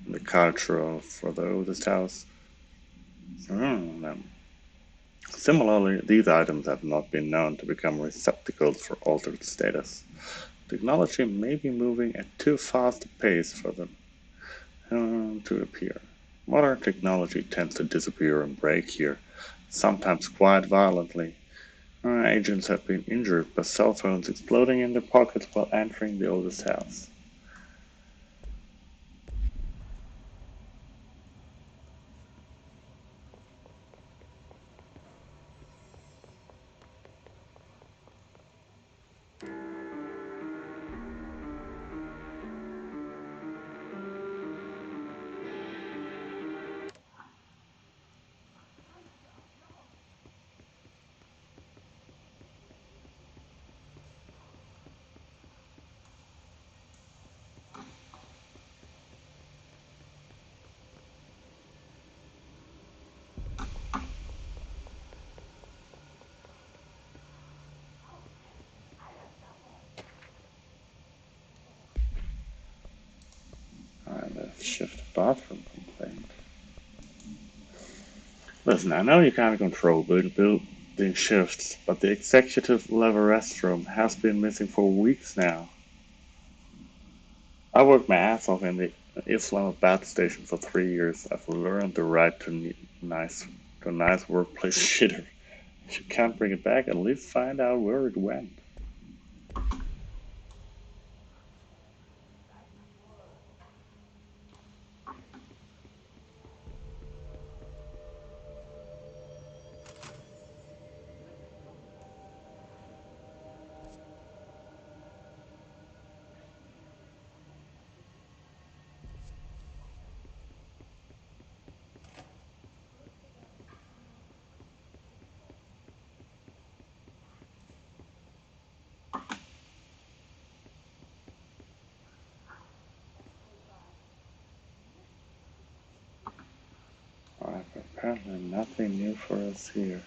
in the culture for the oldest house. Similarly, these items have not been known to become receptacles for altered status. Technology may be moving at too fast a pace for them to appear. Modern technology tends to disappear and break here, sometimes quite violently. Agents have been injured by cell phones exploding in their pockets while entering the oldest house. Shift bathroom complaint. Listen, I know you can't control building shifts, but the executive level restroom has been missing for weeks now. I worked my ass off in the Islamabad station for 3 years. I've learned the right to a nice workplace shitter. If you can't bring it back, at least find out where it went. Alright, apparently nothing new for us here.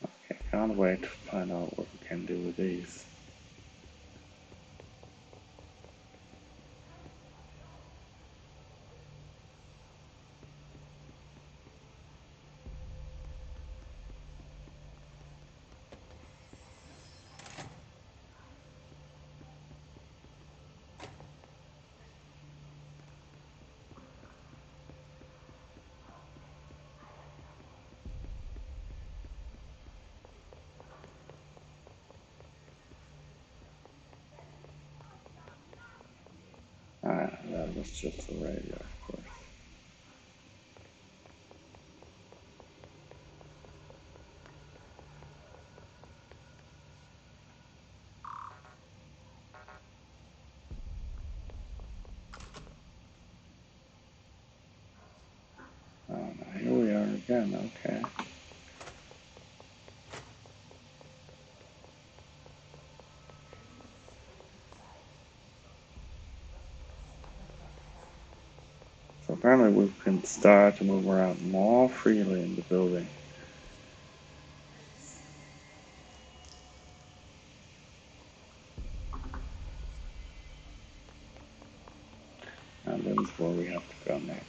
Okay, can't wait to find out what we can do with these. That was just the radio, of course. Here we are again, okay. So apparently we can start to move around more freely in the building. And this is where we have to go next.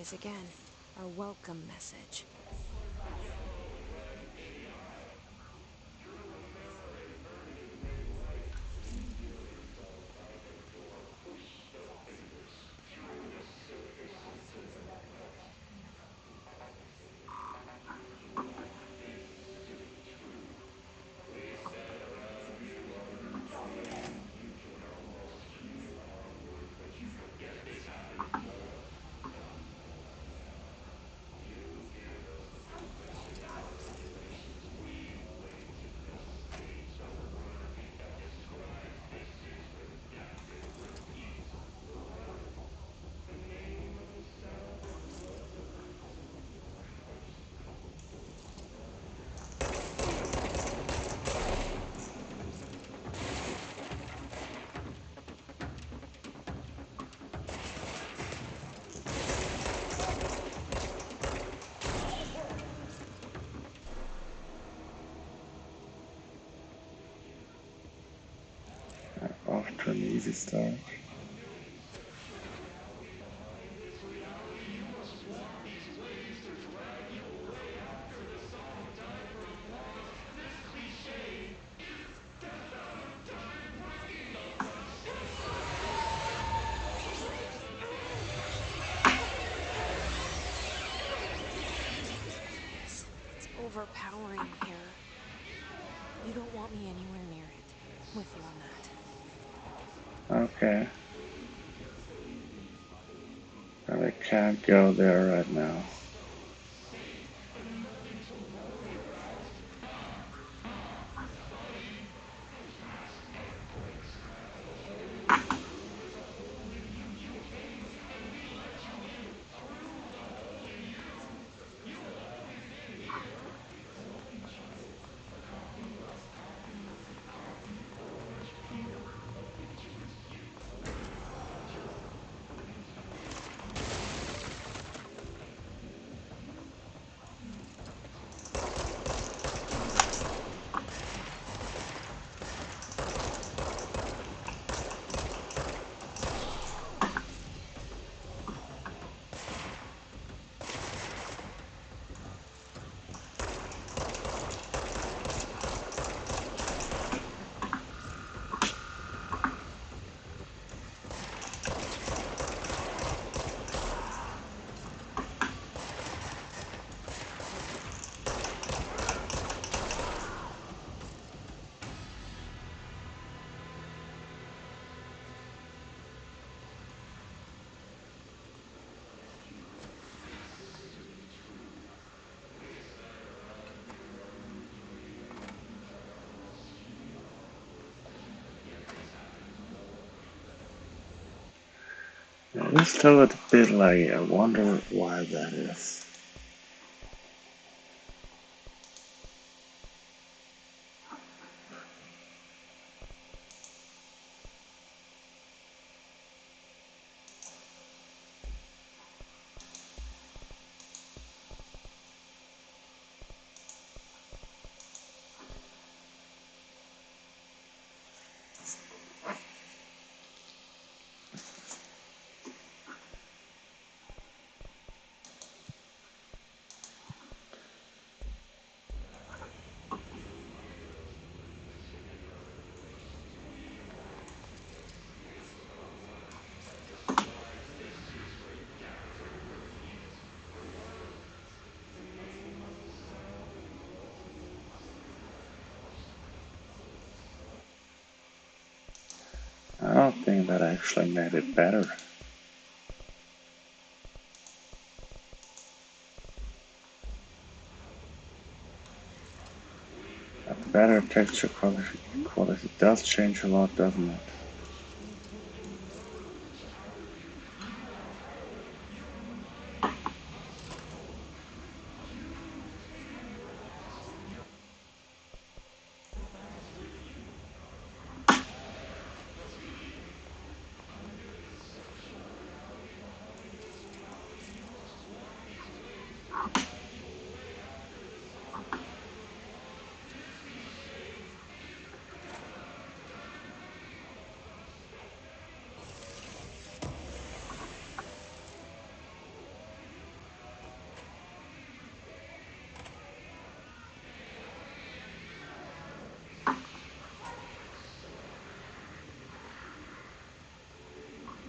is again. Our welcome message. Off to an easy start. It's overpowering here. You don't want me anywhere near it. With you on that. Okay. But I can't go there right now. It's still a bit like, I wonder why that is. I don't think that actually made it better. A better texture quality does change a lot, doesn't it?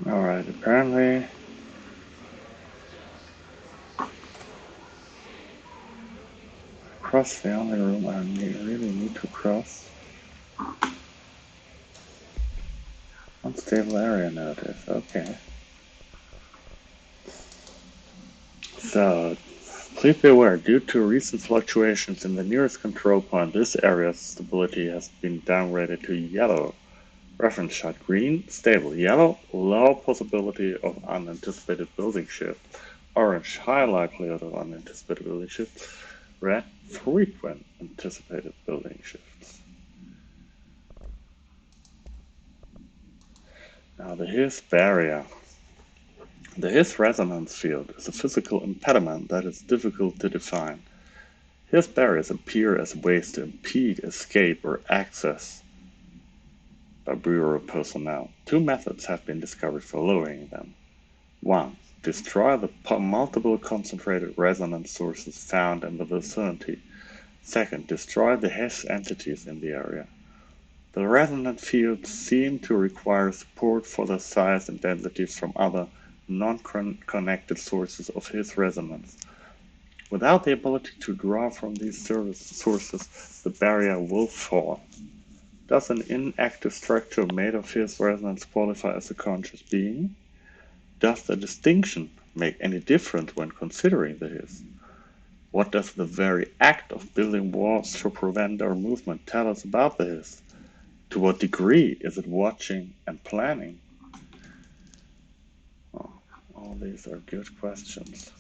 Alright, apparently cross the only room I really need to cross. Unstable area notice, okay. So, please be aware, due to recent fluctuations in the nearest control point, this area's stability has been downgraded to yellow. Reference shot: green, stable; yellow, low possibility of unanticipated building shift; orange, high likelihood of unanticipated building shift; red, frequent anticipated building shifts. Now the His barrier. The His resonance field is a physical impediment that is difficult to define. His barriers appear as ways to impede escape or access by Bureau personnel. Two methods have been discovered for lowering them. 1. Destroy the multiple concentrated resonance sources found in the vicinity. 2. Destroy the His entities in the area. The resonance fields seem to require support for their size and density from other non-connected sources of His resonance. Without the ability to draw from these sources, the barrier will fall. Does an inactive structure made of His resonance qualify as a conscious being? Does the distinction make any difference when considering the His? What does the very act of building walls to prevent our movement tell us about the His? To what degree is it watching and planning? Oh, all these are good questions.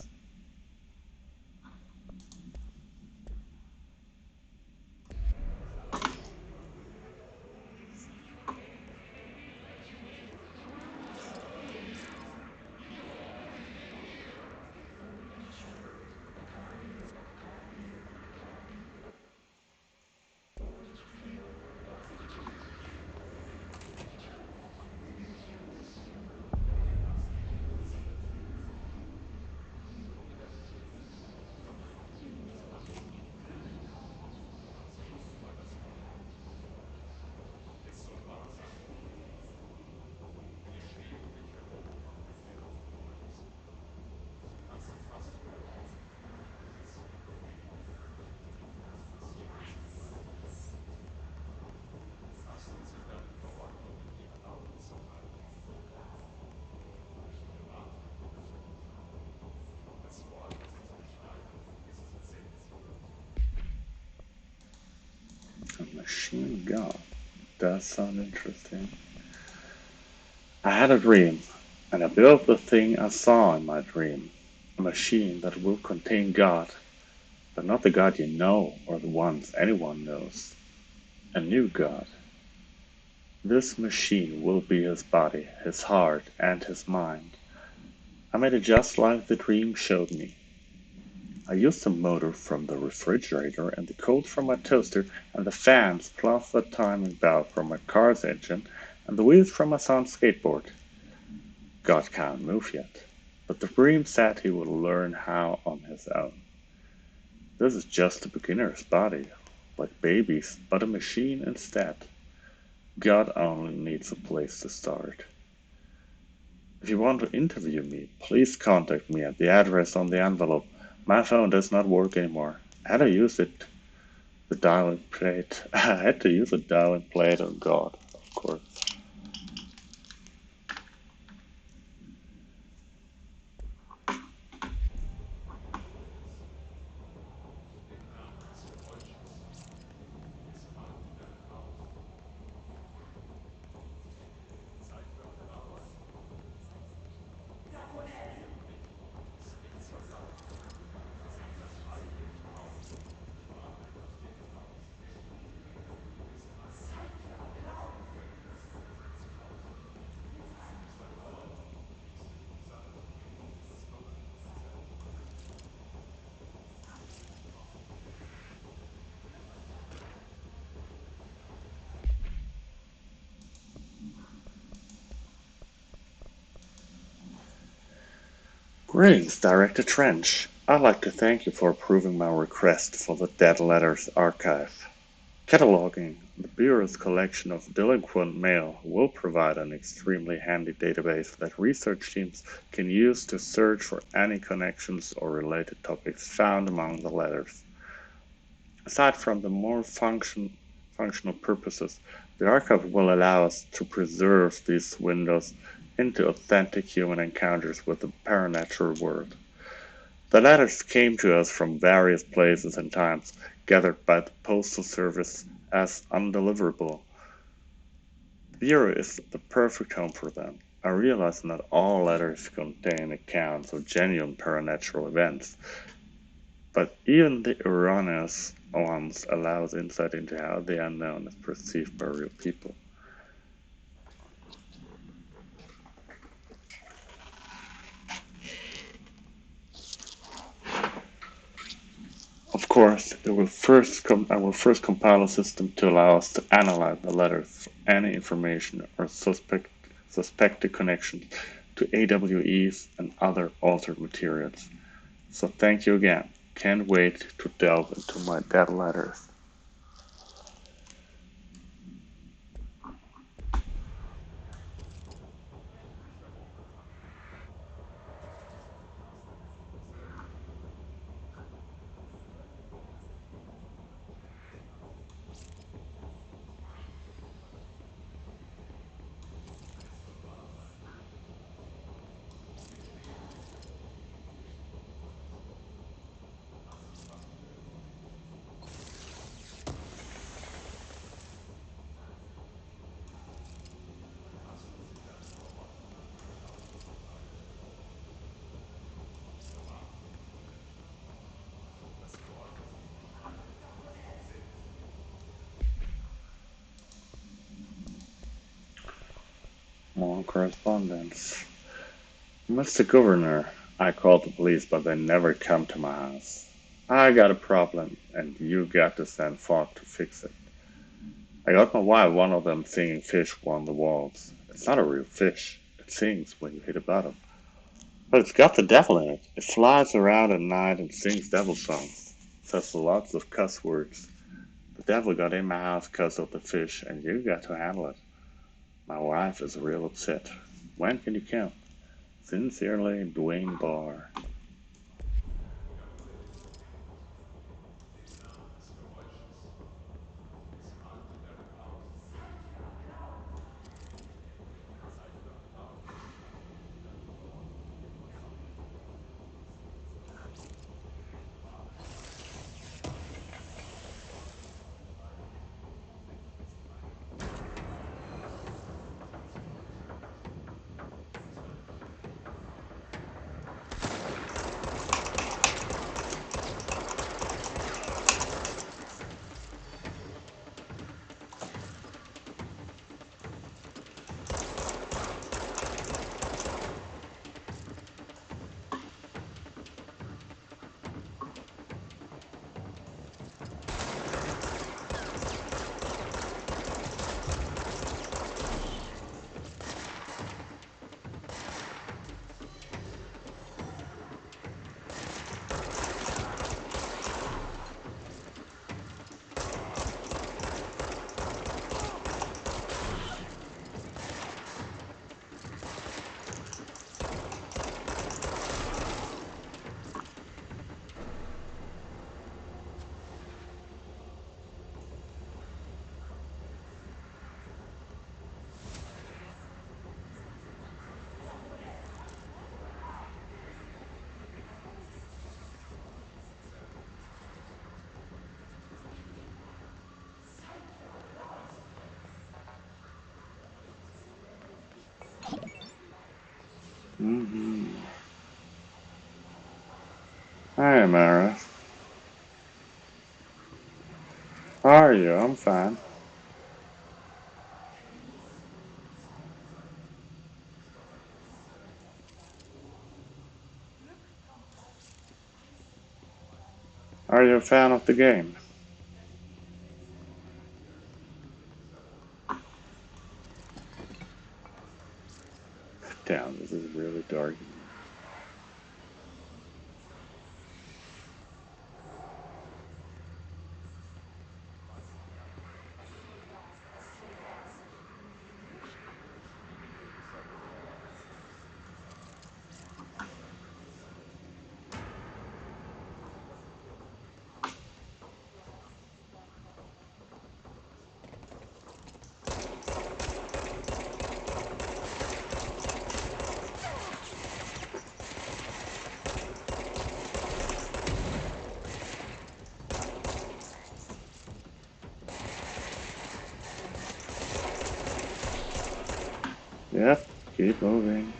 A machine gun. Does sound interesting. I had a dream, and I built the thing I saw in my dream. A machine that will contain God, but not the God you know or the ones anyone knows. A new God. This machine will be his body, his heart, and his mind. I made it just like the dream showed me. I used the motor from the refrigerator and the cold from my toaster and the fans plus the timing belt from my car's engine and the wheels from my son's skateboard. God can't move yet, but the dream said he will learn how on his own. This is just a beginner's body, like babies, but a machine instead. God only needs a place to start. If you want to interview me, please contact me at the address on the envelope. My phone does not work anymore. I had to use the dialing plate. I had to use a dialing plate on God, of course. Greetings, Director Trench. I'd like to thank you for approving my request for the Dead Letters archive. Cataloging the Bureau's collection of delinquent mail will provide an extremely handy database that research teams can use to search for any connections or related topics found among the letters. Aside from the more functional purposes, the archive will allow us to preserve these windows into authentic human encounters with the paranatural world. The letters came to us from various places and times, gathered by the Postal Service as undeliverable. The Bureau is the perfect home for them. I realize not all letters contain accounts of genuine paranatural events, but even the erroneous ones allow us insight into how the unknown is perceived by real people. Of course, I will first compile a system to allow us to analyze the letters for any information or suspected connections to AWEs and other altered materials. So thank you again. Can't wait to delve into my dead letters. More correspondence. Mr. Governor, I called the police, but they never come to my house. I got a problem, and you got to send Fogg to fix it. I got my wife one of them singing fish on the walls. It's not a real fish. It sings when you hit a bottom. But it's got the devil in it. It flies around at night and sings devil songs. Says lots of cuss words. The devil got in my house 'cause of the fish, and you got to handle it. My wife is real upset. When can you come? Sincerely, Dwayne Barr. Hi, Mara. How are you? I'm fine. Are you a fan of the game? Damn, this is really dark. Keep moving.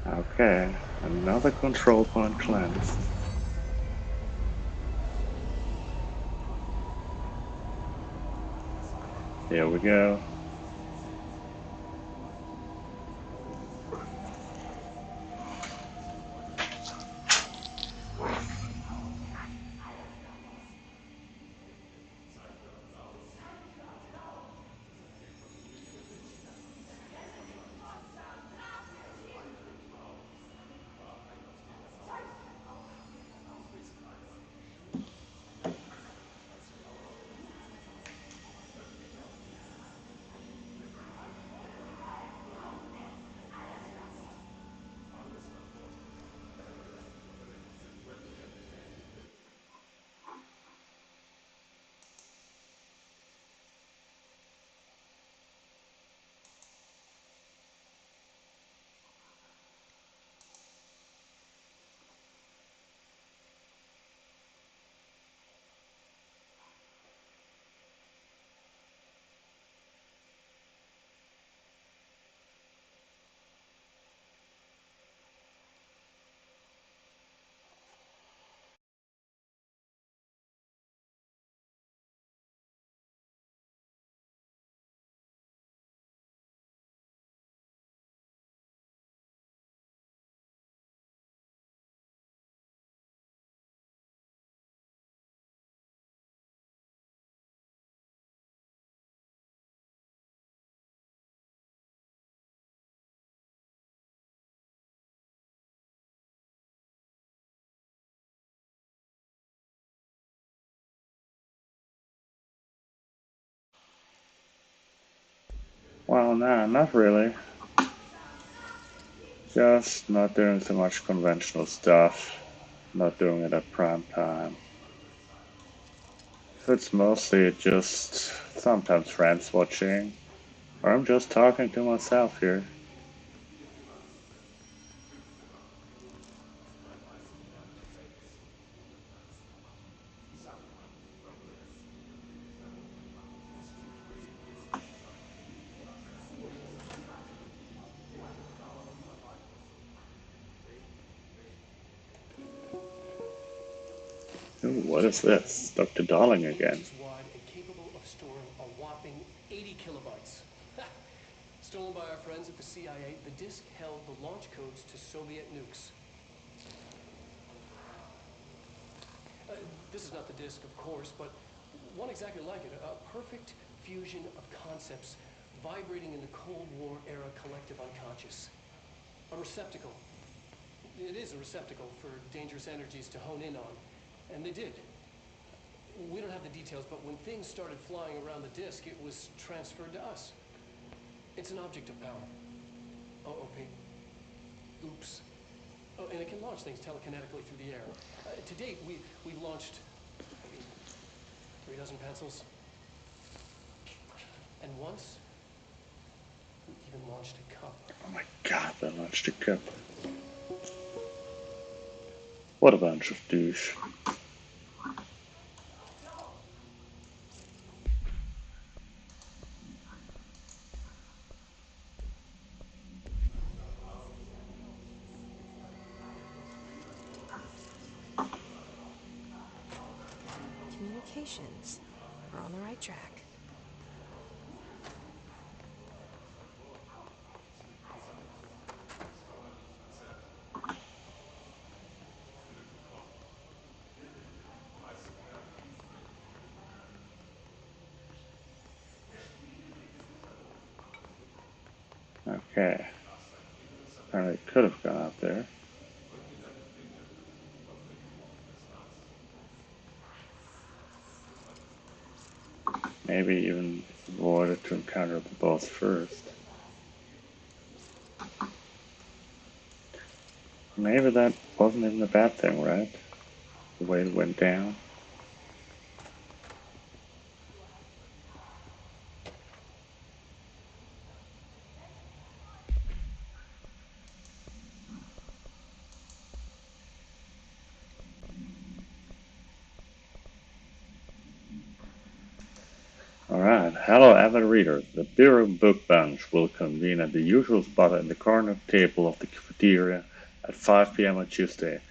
Okay, another control point cleansed. Here we go. Well, nah, not really. Just not doing so much conventional stuff. Not doing it at prime time. It's mostly just sometimes friends watching, or I'm just talking to myself here. Ooh, what is this? Dr. Darling again. Wide and capable of storing a whopping 80 kilobytes. Stolen by our friends at the CIA, the disk held the launch codes to Soviet nukes. This is not the disk, of course, but one exactly like it. A perfect fusion of concepts vibrating in the Cold War era collective unconscious. A receptacle. It is a receptacle for dangerous energies to hone in on. And they did. We don't have the details, but when things started flying around the disk, it was transferred to us. It's an object of power. OP. Oops. Oh, and it can launch things telekinetically through the air. To date, we've launched maybe 3 dozen pencils. And once, we even launched a cup. Oh my god, they launched a cup. What a bunch of douche. Communications. We're on the right track. Okay. Apparently it could have gone out there. Maybe even avoided to encounter the boss first. Maybe that wasn't even a bad thing, right? The way it went down. Alright, hello avid reader. The Bureau Book Bunch will convene at the usual spot in the corner table of the cafeteria at 5 p.m. on Tuesday.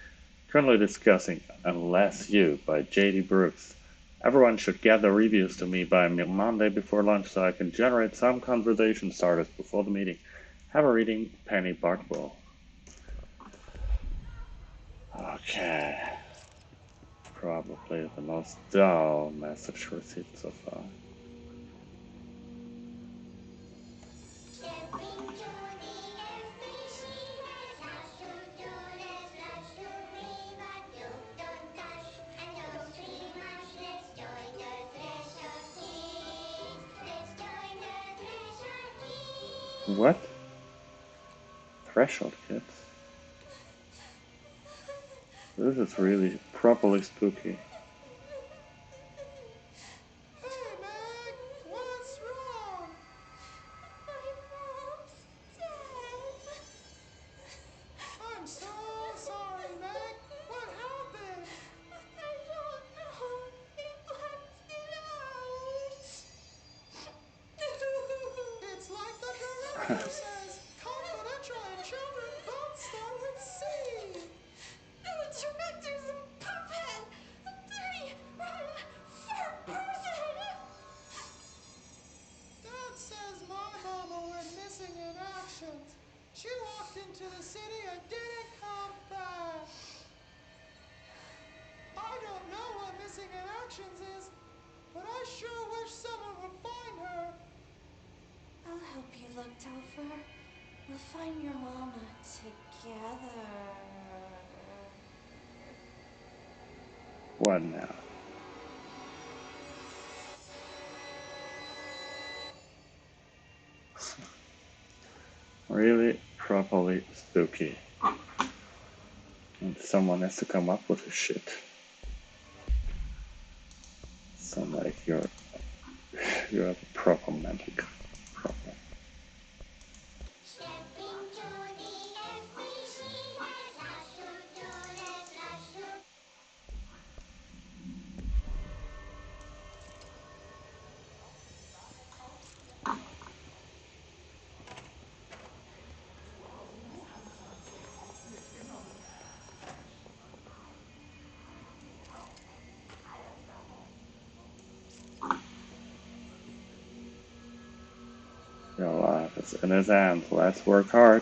Currently discussing Unless You by J.D. Brooks. Everyone should get the reviews to me by Monday before lunch so I can generate some conversation starters before the meeting. Have a reading, Penny Bartwell. Okay. Probably the most dull message received so far. What? Threshold Kids? This is really properly spooky. Hey, Meg! What's wrong? My mom's dead. I'm so sorry, Meg. What happened? I don't know. They blacked it out. It's like the director says. Confidential and children both start with C. The director's a puppet. They run for person. Dad says my mama went missing in action. She walked into the city and didn't come back. I don't know what missing in actions is, but I sure wish someone would find her. I'll help you look, Topher. We'll find your mama together. What now? Really properly spooky. And someone has to come up with this shit. Sound like you have a proper mental problem. Your life is in his hands. Let's work hard.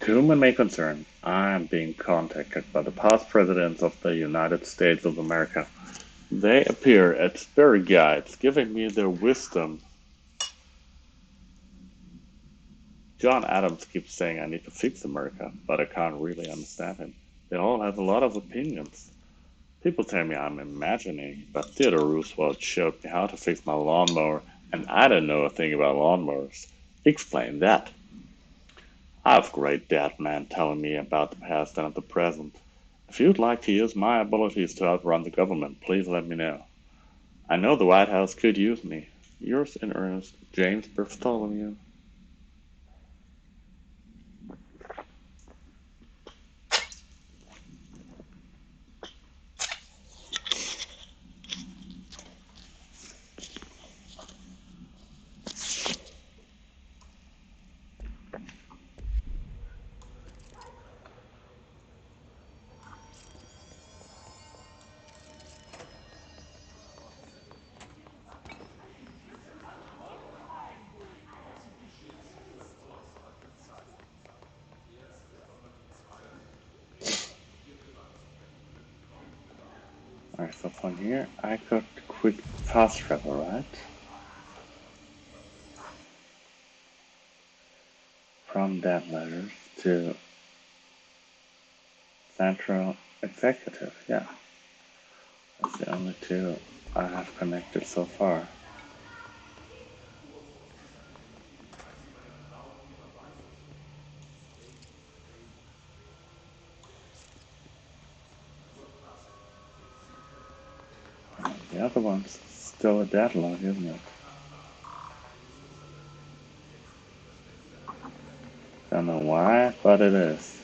To whom it may concern, I am being contacted by the past presidents of the United States of America. They appear as spirit guides, giving me their wisdom. John Adams keeps saying I need to fix America, but I can't really understand him. They all have a lot of opinions. People tell me I'm imagining, but Theodore Roosevelt showed me how to fix my lawnmower, and I don't know a thing about lawnmowers. Explain that. I have great dead men telling me about the past and the present. If you'd like to use my abilities to outrun the government, please let me know. I know the White House could use me. Yours in earnest, James Bartholomew. Alright, so from here I could quick fast travel, right? From that letter to Central Executive, yeah. That's the only two I have connected so far. The other one's still a deadlock, isn't it? Don't know why, but it is.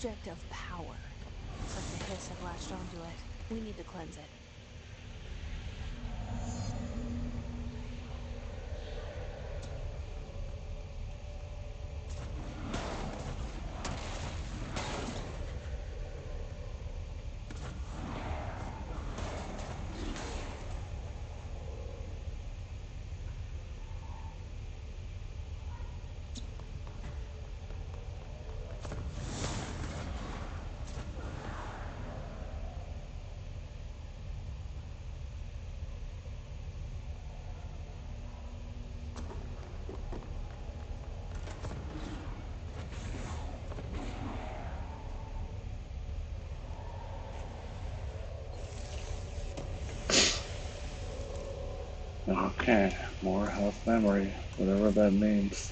object of power. It's like the hiss had latched onto it. We need to cleanse it. Okay, more health memory, whatever that means.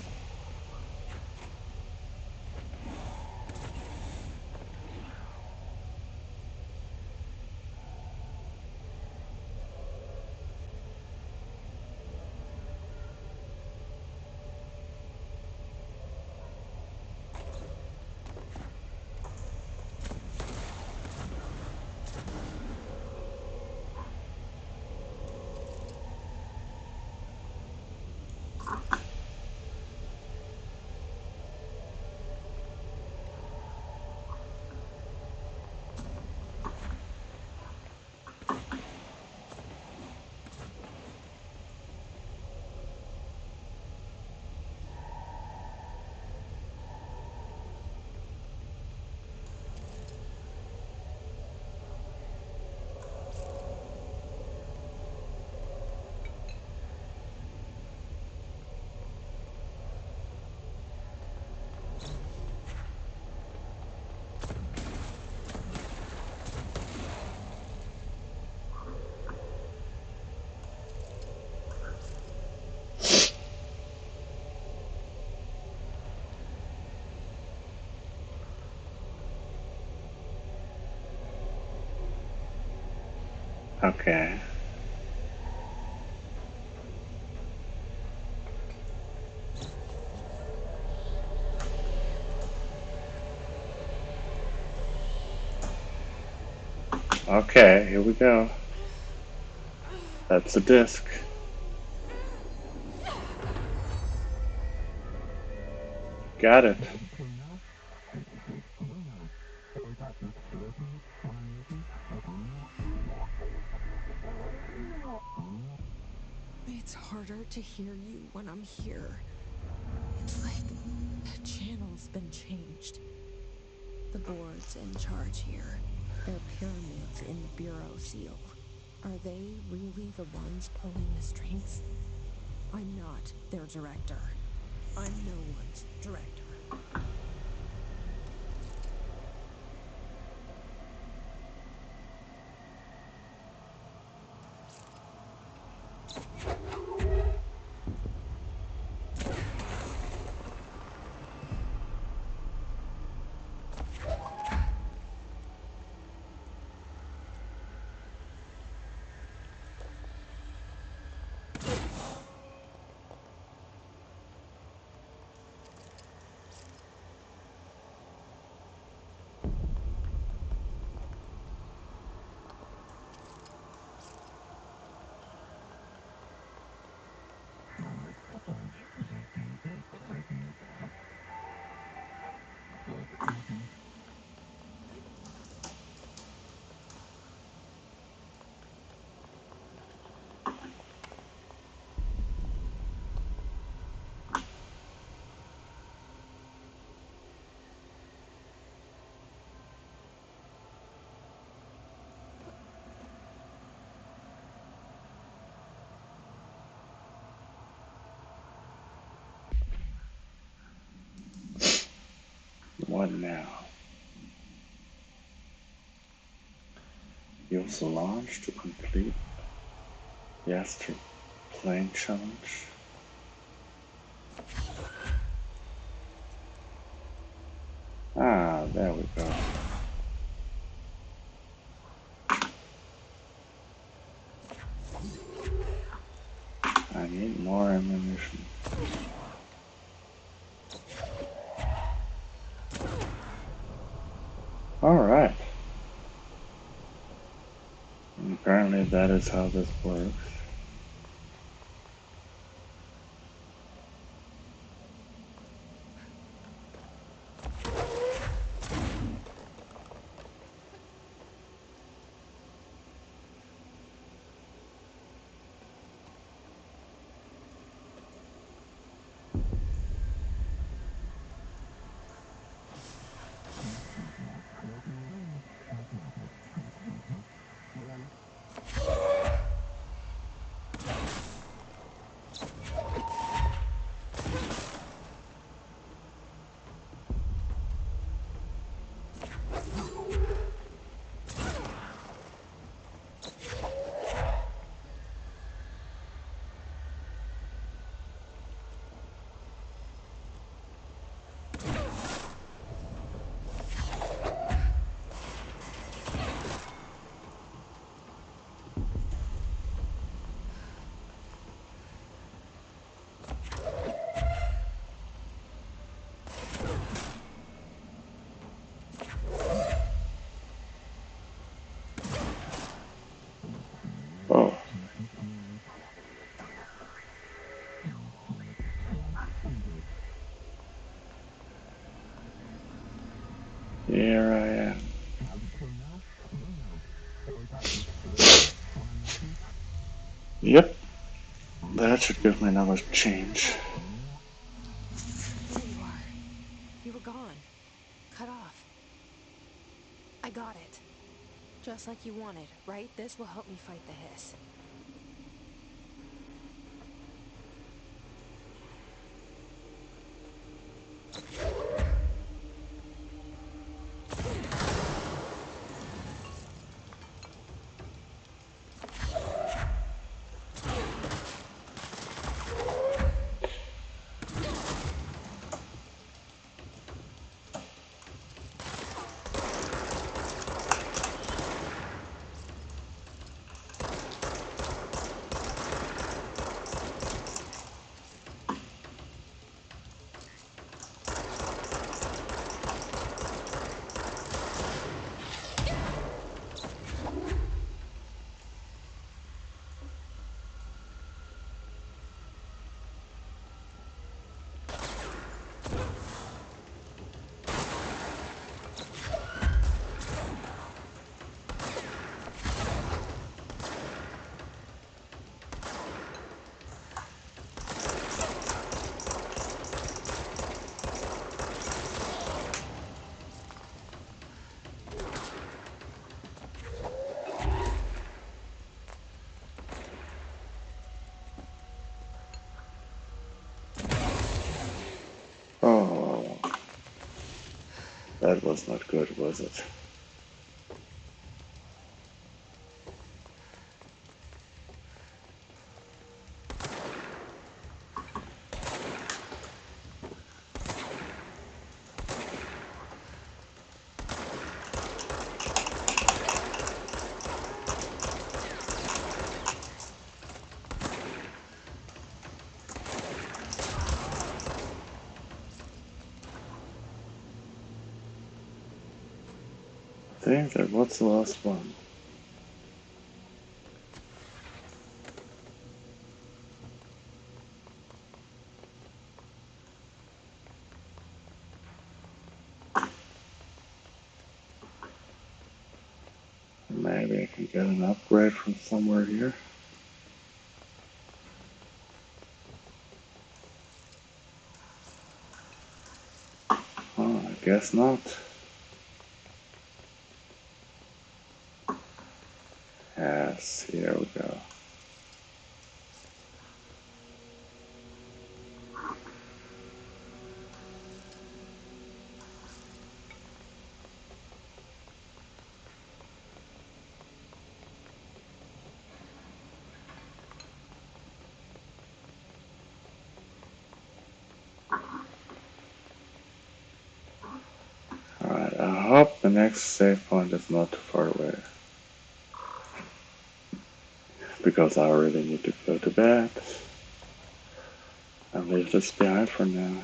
Okay. Okay, here we go. That's the disc. Got it. It's harder to hear you when I'm here. It's like the channel's been changed. The board's in charge here. They're pyramids in the Bureau seal. Are they really the ones pulling the strings? I'm not their director. I'm no one's director. What now? Use the launch to complete the astral plane challenge. Ah, there we go. I need more ammunition. Apparently that is how this works. Oh. Here I am. Yep. That should give me another change. There you are. You were gone. Cut off. I got it. Just like you wanted, right? This will help me fight the hiss. Oh. That was not good, was it? I think that was the last one. Maybe I can get an upgrade from somewhere here. Oh, I guess not. Yes, here we go. Alright, I hope the next save point is not too far away. Because I really need to go to bed. And leave this behind for now.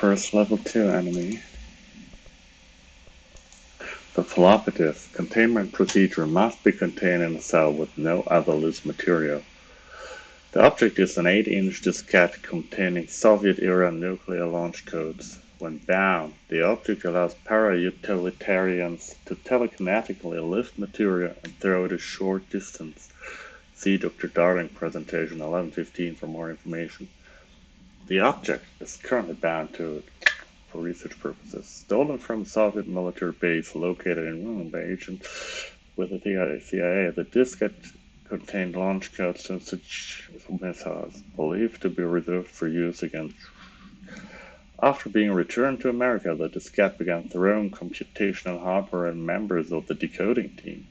first level 2 enemy. The floppy disk containment procedure must be contained in a cell with no other loose material. The object is an 8-inch diskette containing Soviet-era nuclear launch codes. When bound, the object allows para-utilitarians to telekinetically lift material and throw it a short distance. See Dr. Darling presentation 1115 for more information. The object is currently bound to it for research purposes. Stolen from a Soviet military base located in Rumenbach with the CIA, the diskette contained launch codes to such missiles, believed to be reserved for use against. After being returned to America, the diskette began throwing computational hardware at members of the decoding team.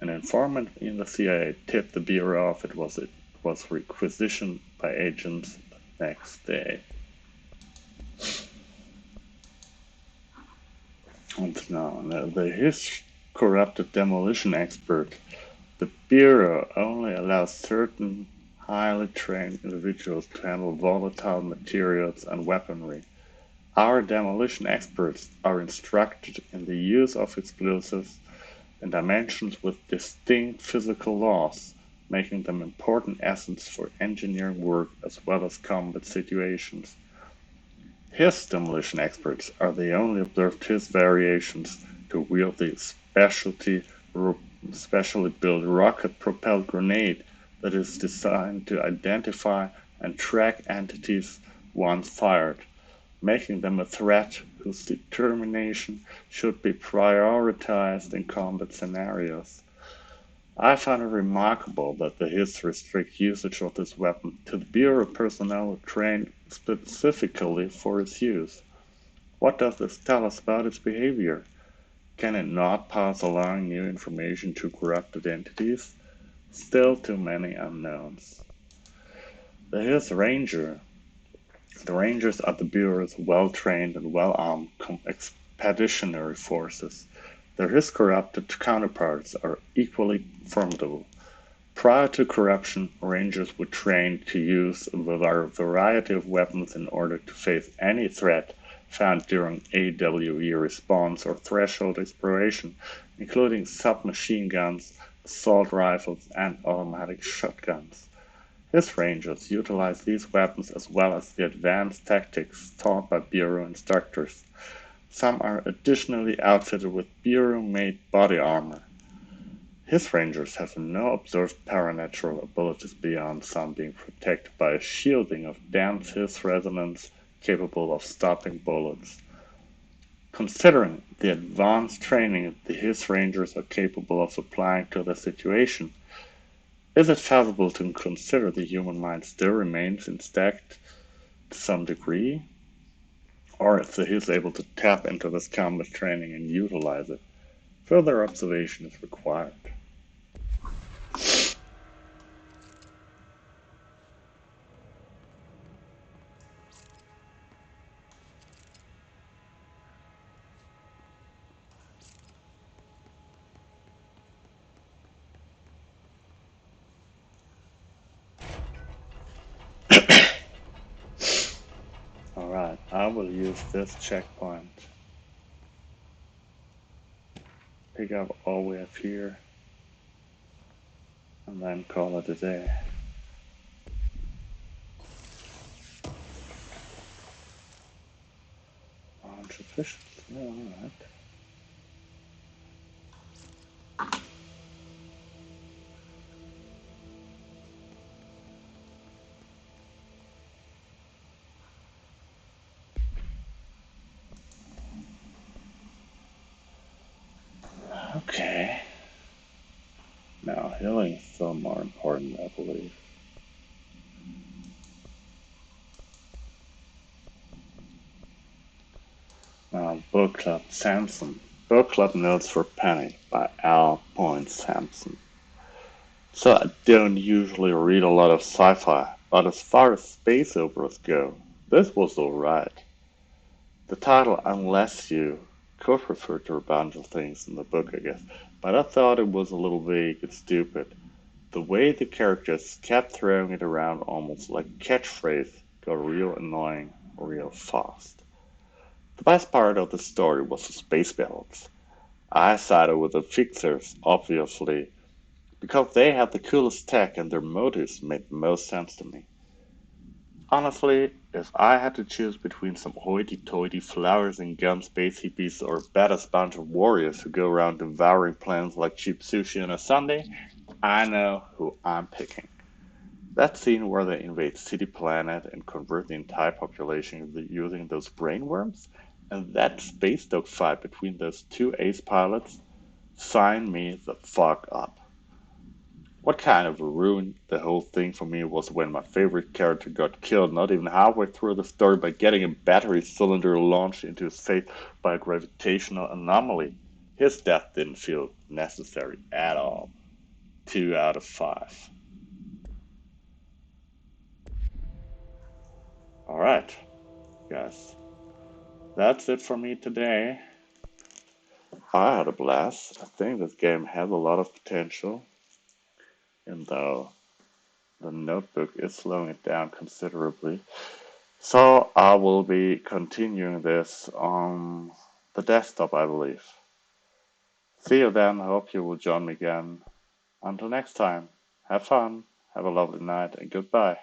An informant in the CIA tipped the Bureau off it was requisitioned by agents the next day. And now, his corrupted demolition expert. The Bureau only allows certain highly trained individuals to handle volatile materials and weaponry. Our demolition experts are instructed in the use of explosives in dimensions with distinct physical laws, making them important assets for engineering work as well as combat situations. His demolition experts are the only observed his variations to wield the specially built rocket-propelled grenade that is designed to identify and track entities once fired, making them a threat whose determination should be prioritized in combat scenarios. I find it remarkable that the Hiss restrict usage of this weapon to the Bureau personnel trained specifically for its use. What does this tell us about its behavior? Can it not pass along new information to corrupted entities? Still too many unknowns. The Hiss Ranger. The Rangers at the Bureau's well-trained and well-armed expeditionary forces. Their Hiss corrupted counterparts are equally formidable. Prior to corruption, Rangers were trained to use a variety of weapons in order to face any threat found during AWE response or threshold exploration, including submachine guns, assault rifles, and automatic shotguns. His Rangers utilize these weapons as well as the advanced tactics taught by Bureau instructors. Some are additionally outfitted with Bureau-made body armor. His Rangers have no observed paranatural abilities beyond some being protected by a shielding of dense Hiss resonance capable of stopping bullets. Considering the advanced training the Hiss Rangers are capable of applying to the situation, is it feasible to consider the human mind still remains intact to some degree? Or if the Hiss is able to tap into this combat training and utilize it? Further observation is required. Alright, I will use this checkpoint. Pick up all we have here. And then call it a day. Launch efficient. Yeah, alright. Okay. Now, healing is still more important, I believe. Now, Book Club Samson. Book Club Notes for Penny by Al Sampson. So I don't usually read a lot of sci-fi, but as far as space operas go, this was alright. The title Unless You could refer to a bunch of things in the book, I guess, but I thought it was a little vague and stupid. The way the characters kept throwing it around almost like a catchphrase got real annoying real fast. The best part of the story was the space battles. I sided with the fixers, obviously, because they had the coolest tech and their motives made the most sense to me. Honestly, if I had to choose between some hoity-toity flowers and gun space hippies or a badass bunch of warriors who go around devouring planets like cheap sushi on a Sunday, I know who I'm picking. That scene where they invade City Planet and convert the entire population using those brainworms, and that space dogfight between those two ace pilots, sign me the fuck up. What kind of ruined the whole thing for me was when my favorite character got killed not even halfway through the story by getting a battery cylinder launched into his face by a gravitational anomaly. His death didn't feel necessary at all. 2 out of 5. Alright, guys. That's it for me today. I had a blast. I think this game has a lot of potential. And though the notebook is slowing it down considerably. So I will be continuing this on the desktop, I believe. See you then. I hope you will join me again. Until next time, have fun, have a lovely night, and goodbye.